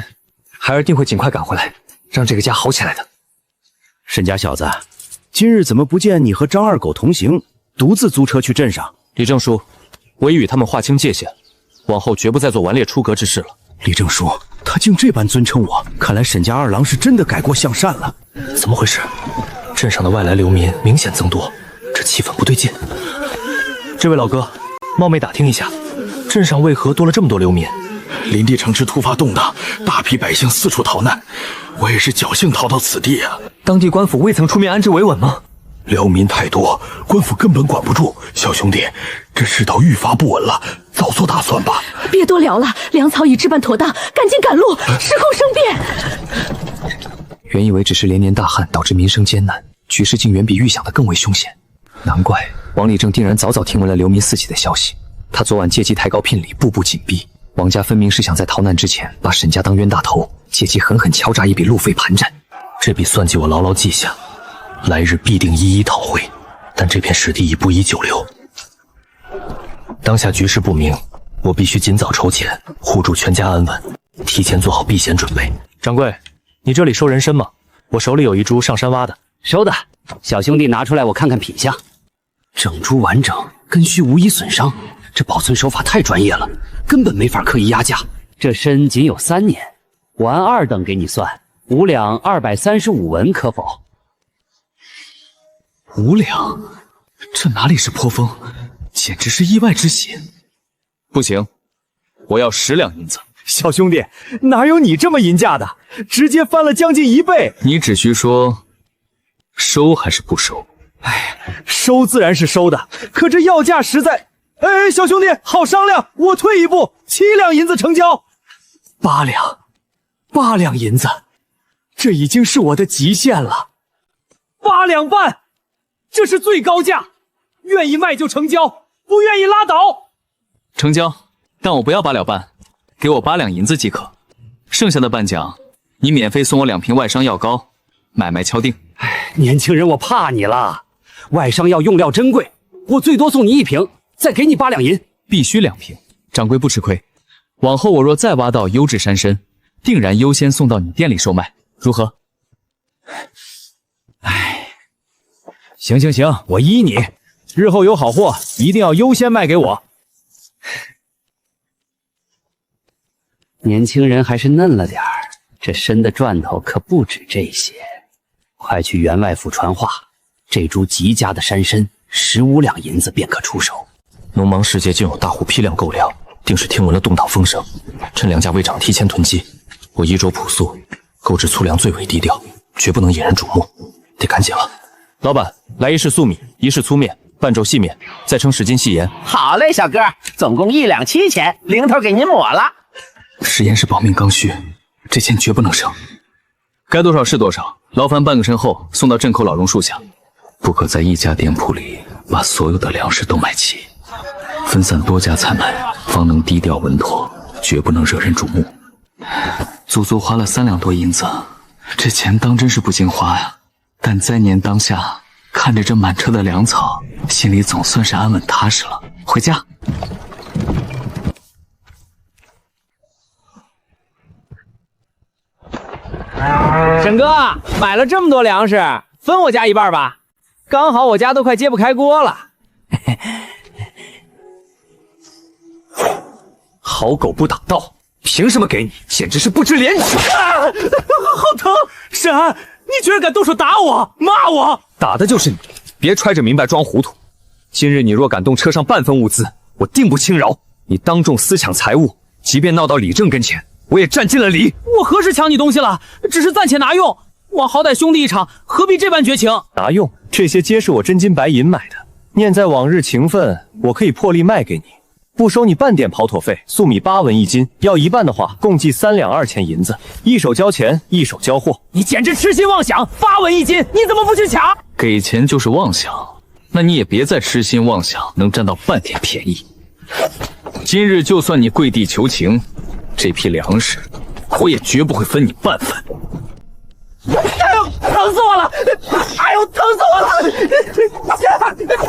孩儿定会尽快赶回来，让这个家好起来的。沈家小子，今日怎么不见你和张二狗同行，独自租车去镇上？李正叔，我已与他们划清界限，往后绝不再做顽劣出格之事了。李正叔，他竟这般尊称我，看来沈家二郎是真的改过向善了。怎么回事？镇上的外来流民明显增多，这气氛不对劲。这位老哥，冒昧打听一下，镇上为何多了这么多流民？林地城池突发动荡，大批百姓四处逃难，我也是侥幸逃到此地啊。当地官府未曾出面安置维稳吗？流民太多，官府根本管不住。小兄弟，这世道愈发不稳了，早做打算吧。别多聊了，粮草已置办妥当，赶紧赶路，时空生变。原以为只是连年大旱导致民生艰难，局势竟远比预想的更为凶险。难怪王理正定然早早听闻了流民四起的消息。他昨晚借机抬高聘礼，步步紧逼。王家分明是想在逃难之前把沈家当冤大头，借机狠狠敲诈一笔路费盘缠。这笔算计我牢牢记下，来日必定一一讨回。但这片石地已不宜久留，当下局势不明，我必须尽早筹钱，护住全家安稳，提前做好避险准备。掌柜，你这里收人参吗？我手里有一株上山挖的。收的，小兄弟拿出来我看看品相。整株完整，根须无一损伤，这保存手法太专业了，根本没法刻意压价。这参仅有3年，我按2等给你算，5两235文，可否？5两，这哪里是颇丰，简直是意外之喜。不行，我要10两银子。小兄弟，哪有你这么淫价的？直接翻了将近1倍。你只需说收还是不收？哎，收自然是收的，可这要价实在……哎，小兄弟，好商量，我退一步，7两银子成交。8两银子，这已经是我的极限了。8两半，这是最高价，愿意卖就成交，不愿意拉倒。成交，但我不要8两半，给我8两银子即可。剩下的半奖，你免费送我2瓶外伤药膏，买卖敲定。年轻人，我怕你了。外伤药用料珍贵，我最多送你1瓶，再给你8两银。必须2瓶，掌柜不吃亏。往后我若再挖到优质山参，定然优先送到你店里售卖，如何？行，我依你。日后有好货，一定要优先卖给我。年轻人还是嫩了点儿，这参的赚头可不止这些。快去员外府传话，这株极佳的山参15两银子便可出手。农忙世界竟有大户批量购粮，定是听闻了动荡风声，趁梁家卫长提前囤积。我衣着朴素，购置粗粮最为低调，绝不能引人瞩目，得赶紧了。老板，来1式素米，1式粗面，半轴细面，再称10斤细盐。好嘞，小哥，总共1两7钱，零头给您抹了。食盐是保命刚需，这钱绝不能省。该多少是多少，劳烦半个身后送到镇口老榕树下。不可在一家店铺里把所有的粮食都买齐，分散多家采买，方能低调稳妥，绝不能惹人瞩目。足足花了3两多银子，这钱当真是不经花呀。但灾年当下，看着这满车的粮草，心里总算是安稳踏实了。回家。沈哥，买了这么多粮食，分我家一半吧，刚好我家都快揭不开锅了。好狗不挡道，凭什么给你？简直是不知廉耻！好疼！沈安，你居然敢动手打我，骂我！打的就是你，别揣着明白装糊涂。今日你若敢动车上半分物资，我定不轻饶。你当众私抢财物，即便闹到李正跟前，我也占尽了理。我何时抢你东西了？只是暂且拿用，我好歹兄弟一场，何必这般绝情？拿用？这些皆是我真金白银买的，念在往日情分，我可以破例卖给你，不收你半点跑妥费。粟米8文1斤，要一半的话，共计3两2钱银子，一手交钱，一手交货。你简直痴心妄想！8文1斤，你怎么不去抢？给钱就是妄想，那你也别再痴心妄想能占到半点便宜。今日就算你跪地求情，这批粮食我也绝不会分你半分。哎呦，疼死我了！哎呦，疼死我了！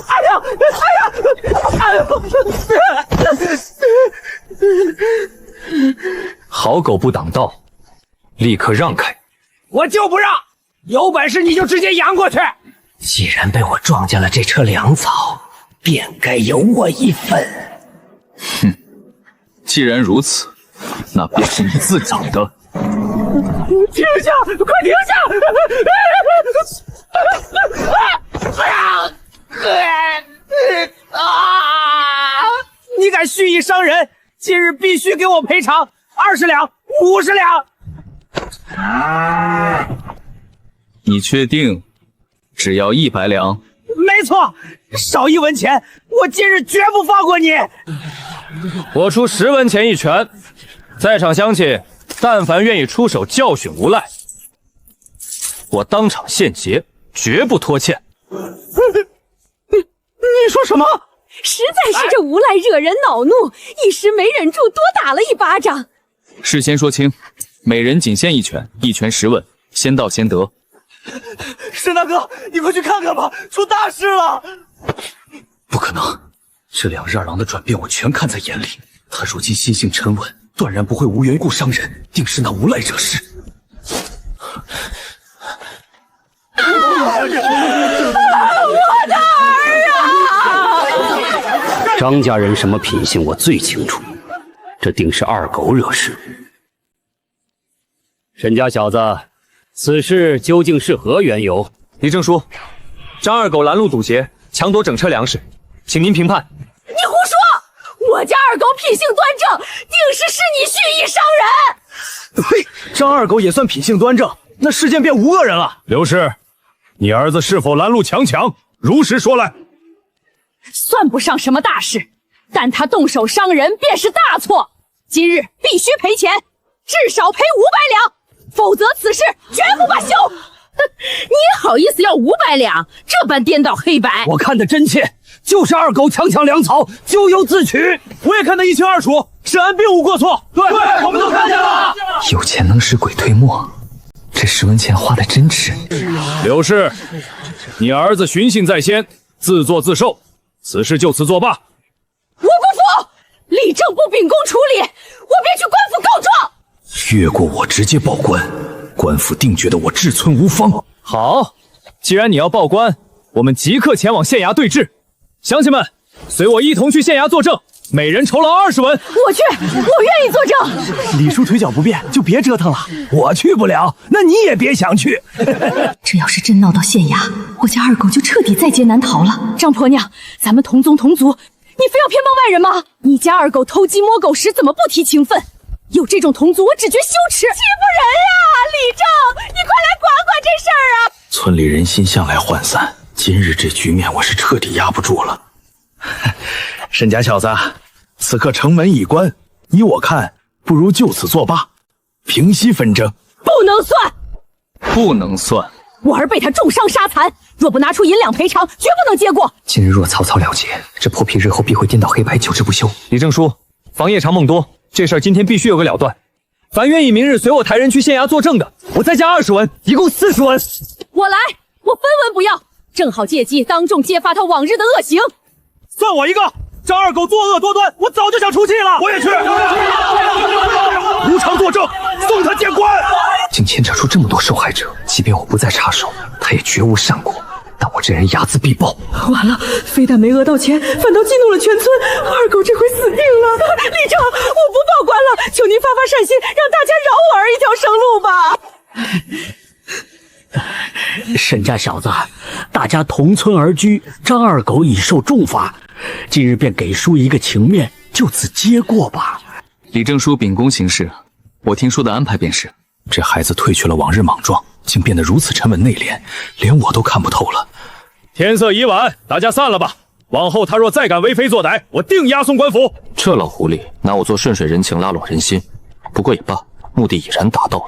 哎呦！好狗不挡道，立刻让开！我就不让！有本事你就直接扬过去！既然被我撞见了这车粮草，便该有我一份。哼，既然如此，那便是你自找的。停下！快停下！你敢蓄意伤人，今日必须给我赔偿20两、50两。你确定？只要100两？没错，少1文钱，我今日绝不放过你。我出10文钱一拳，在场乡亲但凡愿意出手教训无赖，我当场现结，绝不拖欠。你说什么？实在是这无赖惹人恼怒，一时没忍住，多打了1巴掌。事先说清，每人仅限1拳，一拳10文，先到先得。沈大哥，你快去看看吧，出大事了！不可能，这2日二郎的转变我全看在眼里。他如今心性沉稳，断然不会无缘故伤人，定是那无赖惹事。我的儿啊！张家人什么品性我最清楚，这定是二狗惹事。沈家小子，此事究竟是何缘由？李正叔，张二狗拦路堵截，抢夺整车粮食，请您评判。你胡说！我家二狗品性端正，定是你蓄意伤人。呸！张二狗也算品性端正，那事件便无恶人了。刘氏，你儿子是否拦路强抢？如实说来。算不上什么大事，但他动手伤人便是大错。今日必须赔钱，至少赔500两，否则此事绝不罢休。你也好意思要500两？这般颠倒黑白，我看得真切，就是二狗强抢粮草，咎由自取。我也看得一清二楚，沈安并无过错。对，我们都看见了。有钱能使鬼推磨，这10文钱花的真值。刘氏，你儿子寻衅在先，自作自受，此事就此作罢。吴姑父，立正不秉公处理，我便去官府告状。越过我直接报官，官府定觉得我志存无方。好，既然你要报官，我们即刻前往县衙对质。乡亲们，随我一同去县衙作证，每人酬劳20文。我去，我愿意作证。李叔腿脚不便，就别折腾了。我去不了，那你也别想去。这要是真闹到县衙，我家二狗就彻底在劫难逃了。张婆娘，咱们同宗同族，你非要偏帮外人吗？你家二狗偷鸡摸狗时怎么不提情分？有这种同族，我只觉羞耻，欺负人呀！李正，你快来管管这事儿啊！村里人心向来涣散，今日这局面我是彻底压不住了。沈家小子，此刻城门已关，依我看，不如就此作罢，平息纷争。不能算，不能算。我儿被他重伤杀残，若不拿出银两赔偿，绝不能接过。今日若草草了结，这破皮日后必会颠倒黑白，久治不休。李正叔，防夜长梦多，这事儿今天必须有个了断。凡愿意明日随我抬人去县衙作证的，我再加20文，一共40文。我来，我分文不要，正好借机当众揭发他往日的恶行。算我一个！张二狗作恶多端，我早就想出气了。我也去，无偿作证，送他见官。竟牵扯出这么多受害者，即便我不再插手，他也绝无善果。但我这人睚眦必报。完了，非但没讹到钱，反倒激怒了全村，二狗这回死定了。李正，我不报官了，求您发发善心，让大家饶我儿一条生路吧。沈家小子，大家同村而居，张二狗已受重罚，今日便给叔一个情面，就此接过吧。李正叔秉公行事，我听叔的安排便是。这孩子褪去了往日莽撞，竟变得如此沉稳内敛，连我都看不透了。天色已晚，大家散了吧。往后他若再敢为非作歹，我定押送官府。这老狐狸拿我做顺水人情，拉拢人心，不过也罢，目的已然达到了。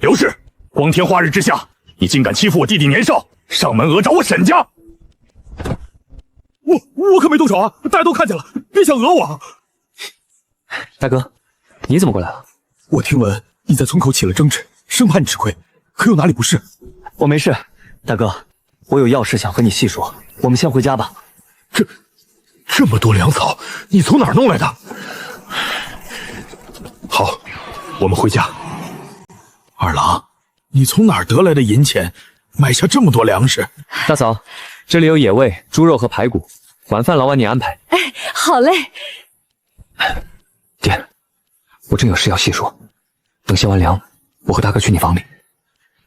刘氏，光天化日之下，你竟敢欺负我弟弟年少，上门讹找我沈家！我可没动手啊！大家都看见了，别想讹我。大哥，你怎么过来了？我听闻你在村口起了争执，生怕你吃亏，可有哪里不是？我没事，大哥，我有要事想和你细说，我们先回家吧。这么多粮草，你从哪儿弄来的？好，我们回家。二郎，你从哪儿得来的银钱，买下这么多粮食？大嫂，这里有野味、猪肉和排骨，晚饭劳完你安排。哎，好嘞。爹，我正有事要细说，等卸完粮，我和大哥去你房里。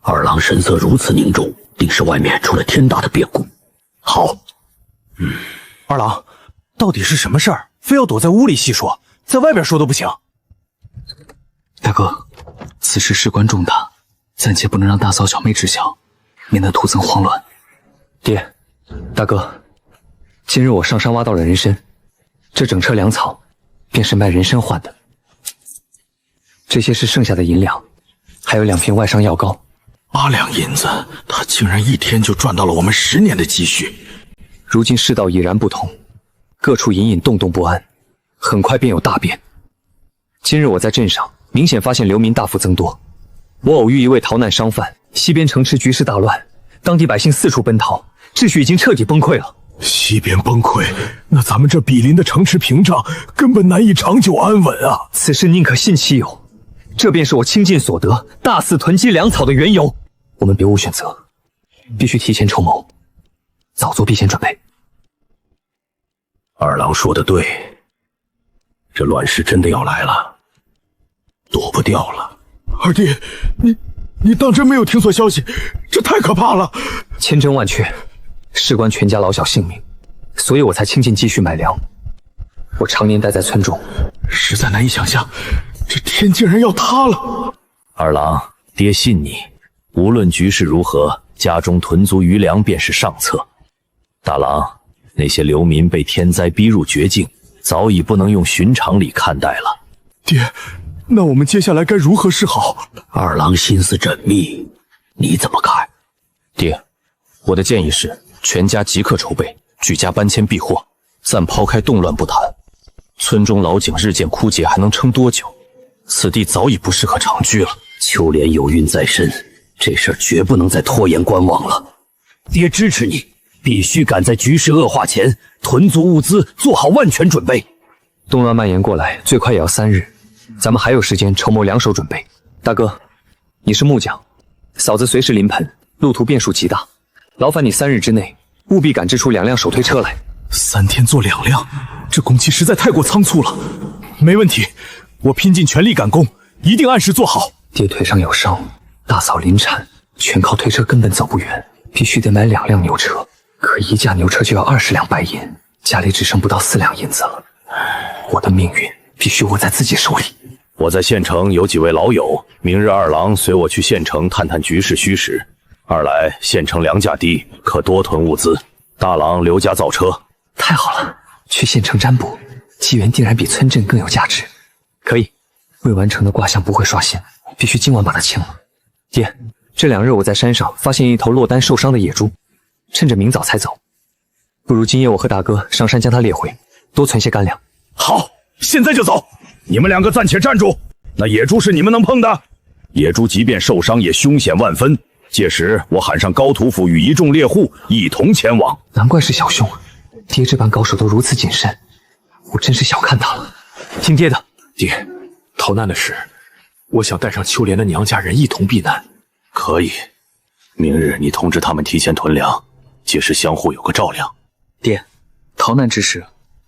二郎神色如此凝重，定是外面出了天大的变故。好，二郎，到底是什么事儿？非要躲在屋里细说，在外边说都不行。大哥，此事事关重大，暂且不能让大嫂小妹知晓，免得徒增慌乱。爹，大哥，今日我上山挖到了人参，这整车粮草便是卖人参换的。这些是剩下的银两，还有2瓶外伤药膏。8两银子，他竟然一天就赚到了我们10年的积蓄。如今世道已然不同，各处隐隐动荡不安，很快便有大变。今日我在镇上明显发现流民大幅增多，我偶遇一位逃难商贩，西边城池局势大乱，当地百姓四处奔逃，秩序已经彻底崩溃了。西边崩溃，那咱们这毗邻的城池屏障根本难以长久安稳啊！此事宁可信其有，这便是我倾尽所得，大肆囤积粮草的缘由。我们别无选择，必须提前筹谋，早做避险准备。二郎说的对，这乱世真的要来了，躲不掉了。二弟，你当真没有听错消息？这太可怕了！千真万确，事关全家老小性命，所以我才倾尽积蓄买粮。我常年待在村中，实在难以想象，这天竟然要塌了。二郎，爹信你，无论局势如何，家中囤足余粮便是上策。大郎，那些流民被天灾逼入绝境，早已不能用寻常理看待了。爹，那我们接下来该如何是好？二郎心思缜密，你怎么看？爹，我的建议是，全家即刻筹备，举家搬迁避祸，暂抛开动乱不谈。村中老井日渐枯竭，还能撑多久？此地早已不适合长居了。秋莲有孕在身，这事儿绝不能再拖延观望了。爹支持你，必须赶在局势恶化前囤足物资，做好万全准备。动乱蔓延过来，最快也要3日，咱们还有时间筹谋两手准备。大哥，你是木匠，嫂子随时临盆，路途变数极大，劳烦你3日之内务必赶制出2辆手推车来。3天做2辆，这工期实在太过仓促了。没问题，我拼尽全力赶工，一定按时做好。爹腿上有伤，大嫂临产，全靠推车根本走不远，必须得买2辆牛车。可1架牛车就要20两白银，家里只剩不到4两银子了。我的命运必须握在自己手里。我在县城有几位老友，明日二郎随我去县城探探局势虚实。二来县城粮价低，可多囤物资。大郎留家造车。太好了，去县城占卜，机缘定然比村镇更有价值。可以，未完成的卦象不会刷新，必须今晚把它清了。爹，这2日我在山上发现一头落单受伤的野猪，趁着明早才走。不如今夜我和大哥上山将它猎回，多存些干粮。好，现在就走。你们2个暂且站住，那野猪是你们能碰的？野猪即便受伤也凶险万分。届时我喊上高屠夫与一众猎户一同前往。难怪是小兄，爹这般高手都如此谨慎，我真是小看他了。听爹的。爹，逃难的事，我想带上秋莲的娘家人一同避难。可以，明日你通知他们提前囤粮，届时相互有个照料。爹，逃难之事，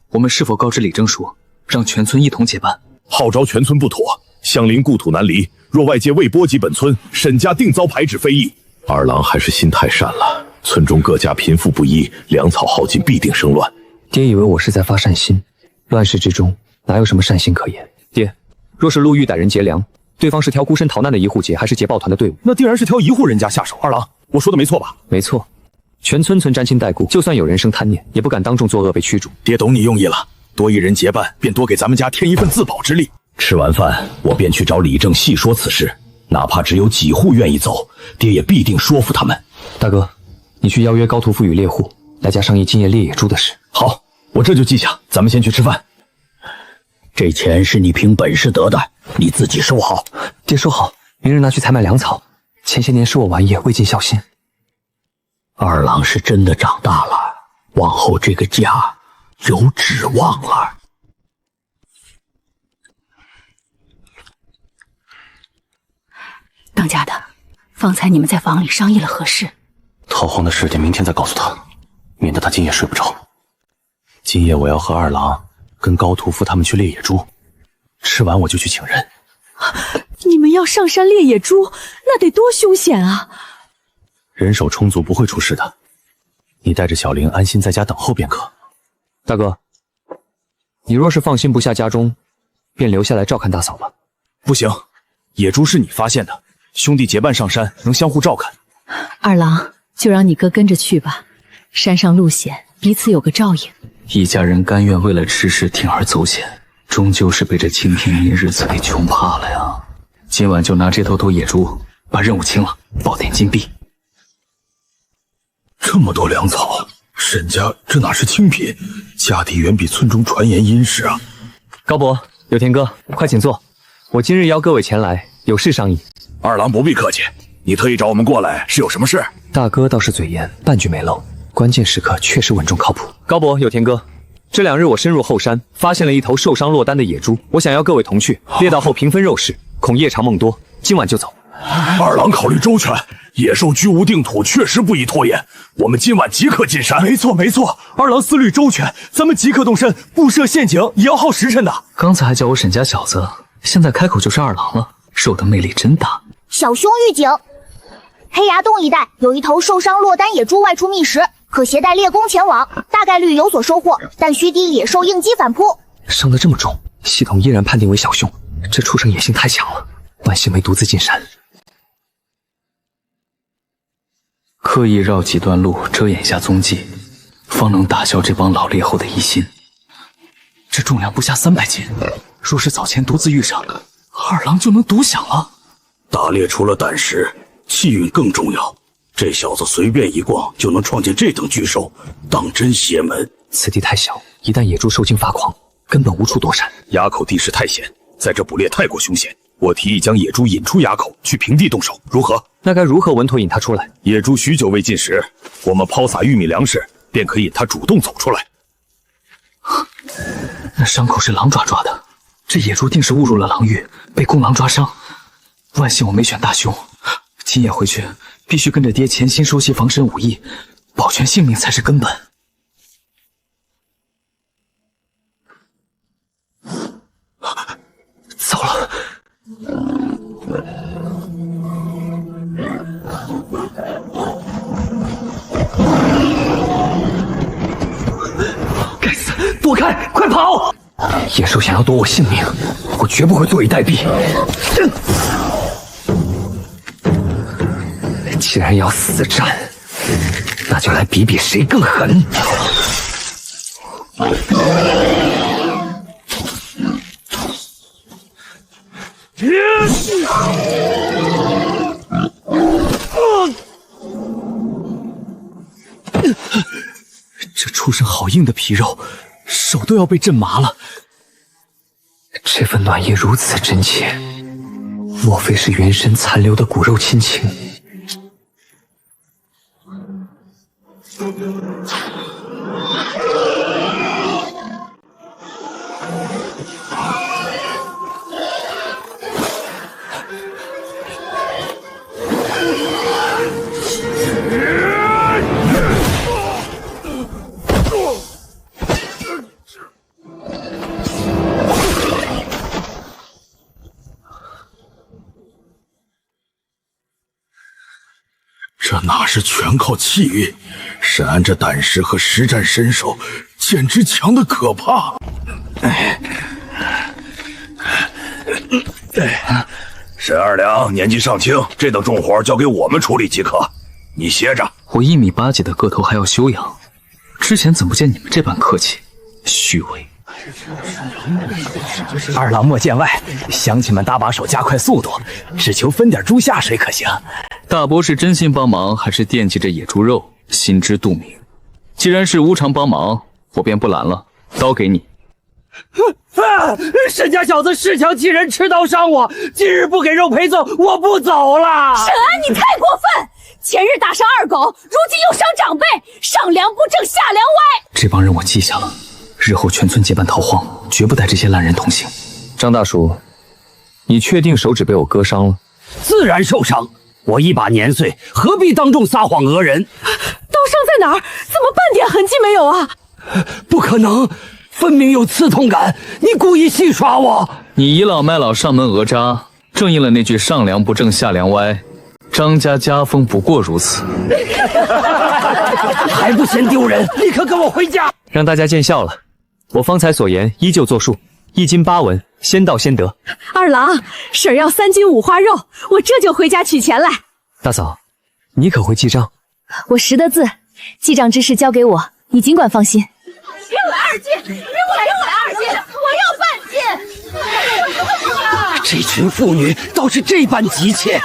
我们是否告知李征说，让全村一同结伴？号召全村不妥，相邻故土难离。若外界未波及本村，沈家定遭排斥非议。二郎还是心太善了，村中各家贫富不一，粮草耗尽必定生乱。爹以为我是在发善心，乱世之中哪有什么善心可言？爹，若是路遇歹人劫粮，对方是挑孤身逃难的一户劫，还是劫抱团的队伍？那定然是挑一户人家下手。二郎，我说的没错吧？没错，全村沾亲带故，就算有人生贪念，也不敢当众作恶被驱逐。爹懂你用意了，多一人结伴，便多给咱们家添一份自保之力。吃完饭，我便去找李正细说此事，哪怕只有几户愿意走，爹也必定说服他们。大哥，你去邀约高屠夫与猎户，来家商议今夜猎野猪的事。好，我这就记下。咱们先去吃饭。这钱是你凭本事得的，你自己收好。爹收好，明日拿去采买粮草。前些年是我玩叶，未尽孝心。二郎是真的长大了，往后这个家有指望了。当家的，方才你们在房里商议了何事？逃荒的事得明天再告诉他，免得他今夜睡不着。今夜我要和二郎跟高屠夫他们去猎野猪，吃完我就去请人。你们要上山猎野猪，那得多凶险啊！人手充足，不会出事的。你带着小玲安心在家等候便可。大哥，你若是放心不下家中，便留下来照看大嫂吧。不行，野猪是你发现的，兄弟结伴上山，能相互照看。二郎，就让你哥跟着去吧，山上路险，彼此有个照应。一家人甘愿为了吃食铤而走险，终究是被这清贫一日子给穷怕了呀。今晚就拿这头野猪把任务清了，报点金币。这么多粮草，沈家这哪是清贫，家底远比村中传言殷实啊！高伯、有田哥，快请坐。我今日邀各位前来，有事商议。二郎不必客气，你特意找我们过来是有什么事？大哥倒是嘴严，半句没漏，关键时刻确实稳重靠谱。高伯、有田哥，这2日我深入后山，发现了一头受伤落单的野猪，我想要各位同去，猎到后平分肉食，恐夜长梦多，今晚就走。二郎考虑周全，野兽居无定土，确实不宜拖延。我们今晚即刻进山。没错没错，二郎思虑周全，咱们即刻动身，布设陷阱也要耗时辰的。刚才还叫我沈家小子，现在开口就是二郎了，受的魅力真大。小兄预警，黑崖洞一带有一头受伤落单野猪外出觅食，可携带猎弓前往，大概率有所收获，但需敌野兽应激反扑。伤得这么重，系统依然判定为小凶，这畜生野性太强了，万幸没独自进山。刻意绕几段路遮掩下踪迹，方能打消这帮老猎后的疑心。这重量不下300斤，若是早前独自遇上，二郎就能独享了。打猎除了胆识，气运更重要。这小子随便一逛就能创建这等巨兽，当真邪门。此地太小，一旦野猪受惊发狂，根本无处躲闪。崖口地势太险，在这捕猎太过凶险。我提议将野猪引出崖口，去平地动手，如何？那该如何稳妥引它出来？野猪许久未进食，我们抛洒玉米粮食，便可以引它主动走出来。那伤口是狼爪抓的，这野猪定是误入了狼域，被公狼抓伤。万幸我没选大凶，今夜回去必须跟着爹潜心熟习防身武艺，保全性命才是根本。糟了！该死！躲开！快跑！野兽想要夺我性命，我绝不会坐以待毙。既然要死战，那就来比比谁更狠。这畜生好硬的皮肉，手都要被震麻了。这份暖意如此真切，莫非是原神残留的骨肉亲情？这哪是全靠气运？沈安这胆识和实战身手，简直强得可怕。沈二娘年纪尚轻，这等重活交给我们处理即可。你歇着。我1米8几的个头还要修养，之前怎么不见你们这般客气？虚伪！二郎莫见外，乡亲们搭把手加快速度，只求分点猪下水可行。大伯是真心帮忙，还是惦记着野猪肉？心知肚明。既然是无偿帮忙，我便不拦了。刀给你。沈家小子恃强欺人，持刀伤我，今日不给肉陪葬，我不走了。沈安，你太过分！前日打伤二狗，如今又伤长辈，上梁不正下梁歪。这帮人我记下了，日后全村结伴逃荒，绝不带这些烂人同行。张大叔，你确定手指被我割伤了？自然受伤。我一把年岁，何必当众撒谎讹人？刀伤在哪儿？怎么半点痕迹没有啊？不可能，分明有刺痛感，你故意戏耍我。你倚老卖老上门讹诈，正应了那句上梁不正下梁歪。张家家风不过如此。还不嫌丢人？立刻跟我回家！让大家见笑了。我方才所言依旧作数，1斤8文，先到先得。二郎，婶儿要3斤五花肉，我这就回家取钱来。大嫂，你可会记账？我识得字，记账之事交给我，你尽管放心。给我2斤，给我2斤，我要半斤。这群妇女倒是这般急切。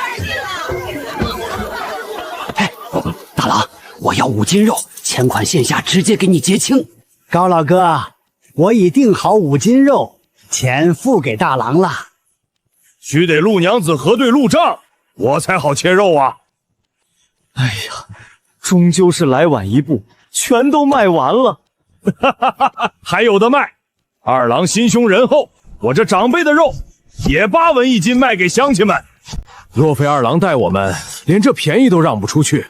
大郎，我要5斤肉，钱款现下直接给你结清。高老哥，我已定好5斤肉，钱付给大郎了。须得陆娘子核对路账，我才好切肉啊。哎呀，终究是来晚一步，全都卖完了。还有的卖。二郎心胸仁厚，我这长辈的肉也8文1斤卖给乡亲们。若非二郎带我们，连这便宜都让不出去。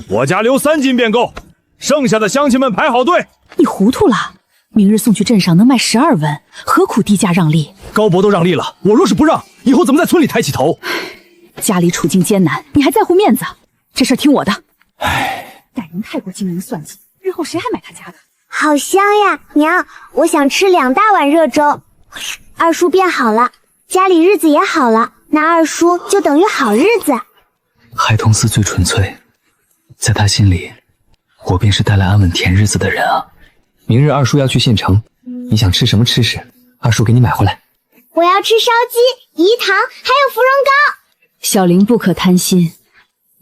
我家留3斤便够，剩下的乡亲们排好队。你糊涂了，明日送去镇上能卖12文，何苦低价让利？高伯都让利了，我若是不让，以后怎么在村里抬起头？家里处境艰难，你还在乎面子？这事儿听我的。待人太过精明算计，日后谁还买他家的？好香呀，娘，我想吃2大碗热粥。二叔变好了，家里日子也好了，那二叔就等于好日子。海童寺最纯粹，在他心里，我便是带来安稳甜日子的人啊。明日二叔要去县城，你想吃什么吃食，二叔给你买回来。我要吃烧鸡、饴糖，还有芙蓉糕。小玲不可贪心，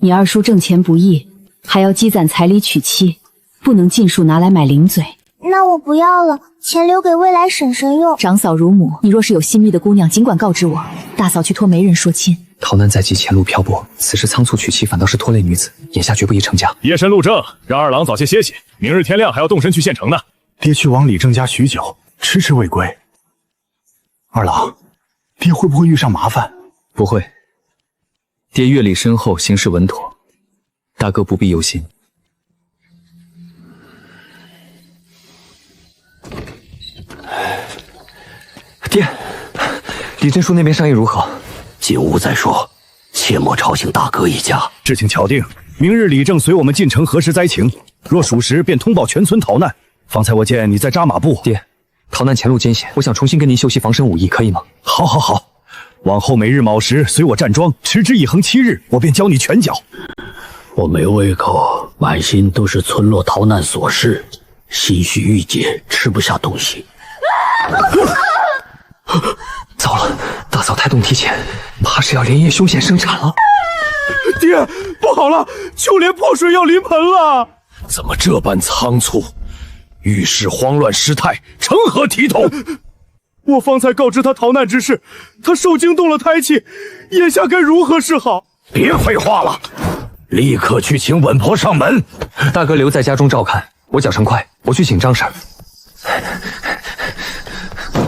你二叔挣钱不易，还要积攒彩礼娶妻，不能尽数拿来买零嘴。那我不要了，钱留给未来婶婶用。长嫂如母，你若是有心密的姑娘，尽管告知我，大嫂去托媒人说亲。逃难在即，前路漂泊，此时仓促娶妻，反倒是拖累女子，眼下绝不宜成家。夜深路正，让二郎早些歇息，明日天亮还要动身去县城呢。爹去往李正家许久，迟迟未归。二郎，爹会不会遇上麻烦？不会，爹阅历深厚，行事稳妥，大哥不必忧心。爹，李振书那边商议如何？进屋再说，切莫吵醒大哥一家。事情敲定，明日李正随我们进城核实灾情，若属实便通报全村逃难。方才我见你在扎马步，爹，逃难前路艰险，我想重新跟您修习防身武艺，可以吗？好，好，好。往后每日卯时随我站桩，持之以恒7日，我便教你拳脚。我没胃口，满心都是村落逃难琐事，心绪郁结，吃不下东西。糟了，大嫂胎动提前，怕是要连夜凶险生产了。爹，不好了，秋莲破水要临盆了！怎么这般仓促？遇事慌乱失态，成何体统？我方才告知他逃难之事，他受惊动了胎气，眼下该如何是好？别废话了，立刻去请稳婆上门。大哥留在家中照看，我脚程快，我去请张婶。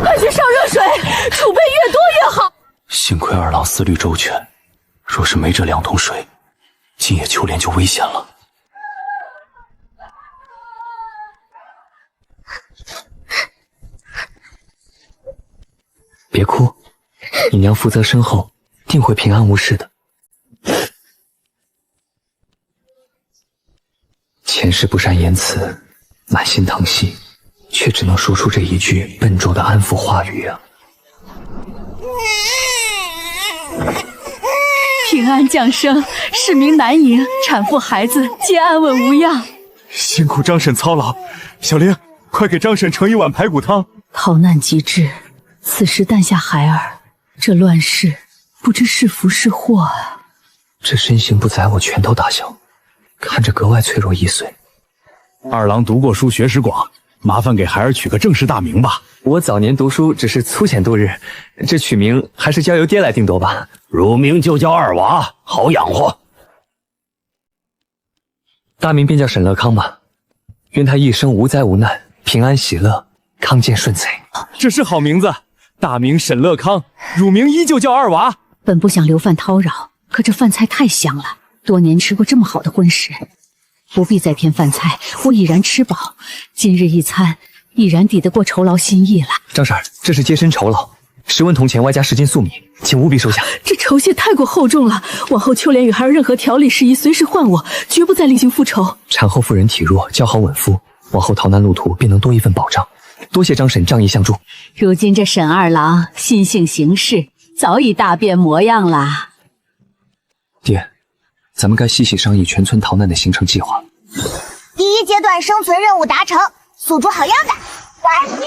快去上热水，储备越多越好。幸亏二郎思虑周全，若是没这2桶水，今夜秋莲就危险了。别哭，你娘福泽深厚，定会平安无事的。前世不善言辞，满心疼惜，却只能说出这一句笨拙的安抚话语啊！平安降生，市民南营，产妇孩子皆安稳无恙。辛苦张婶操劳，小玲，快给张婶盛一碗排骨汤。逃难及至，此时诞下孩儿，这乱世不知是福是祸啊！这身形不载我拳头大小，看着格外脆弱易碎。二郎读过书，学识广，麻烦给孩儿取个正式大名吧。我早年读书只是粗浅度日，这取名还是交由爹来定夺吧。乳名就叫二娃，好养活。大名便叫沈乐康吧，愿他一生无灾无难，平安喜乐，康健顺遂。这是好名字，大名沈乐康，乳名依旧叫二娃。本不想留饭叨扰，可这饭菜太香了，多年吃过这么好的荤食，不必再添饭菜，我已然吃饱。今日一餐，已然抵得过酬劳心意了。张婶，这是接身酬劳，10文铜钱外加10斤粟米，请务必收下。这酬谢太过厚重了，往后秋莲与孩儿任何调理事宜，随时唤我，绝不再另行复仇。产后妇人体弱，较好稳夫，往后逃难路途便能多一份保障。多谢张婶仗义相助。如今这沈二郎心性行事，早已大变模样啦。爹，咱们该细细商议全村逃难的行程计划。第1阶段生存任务达成，宿主好样的！完毕。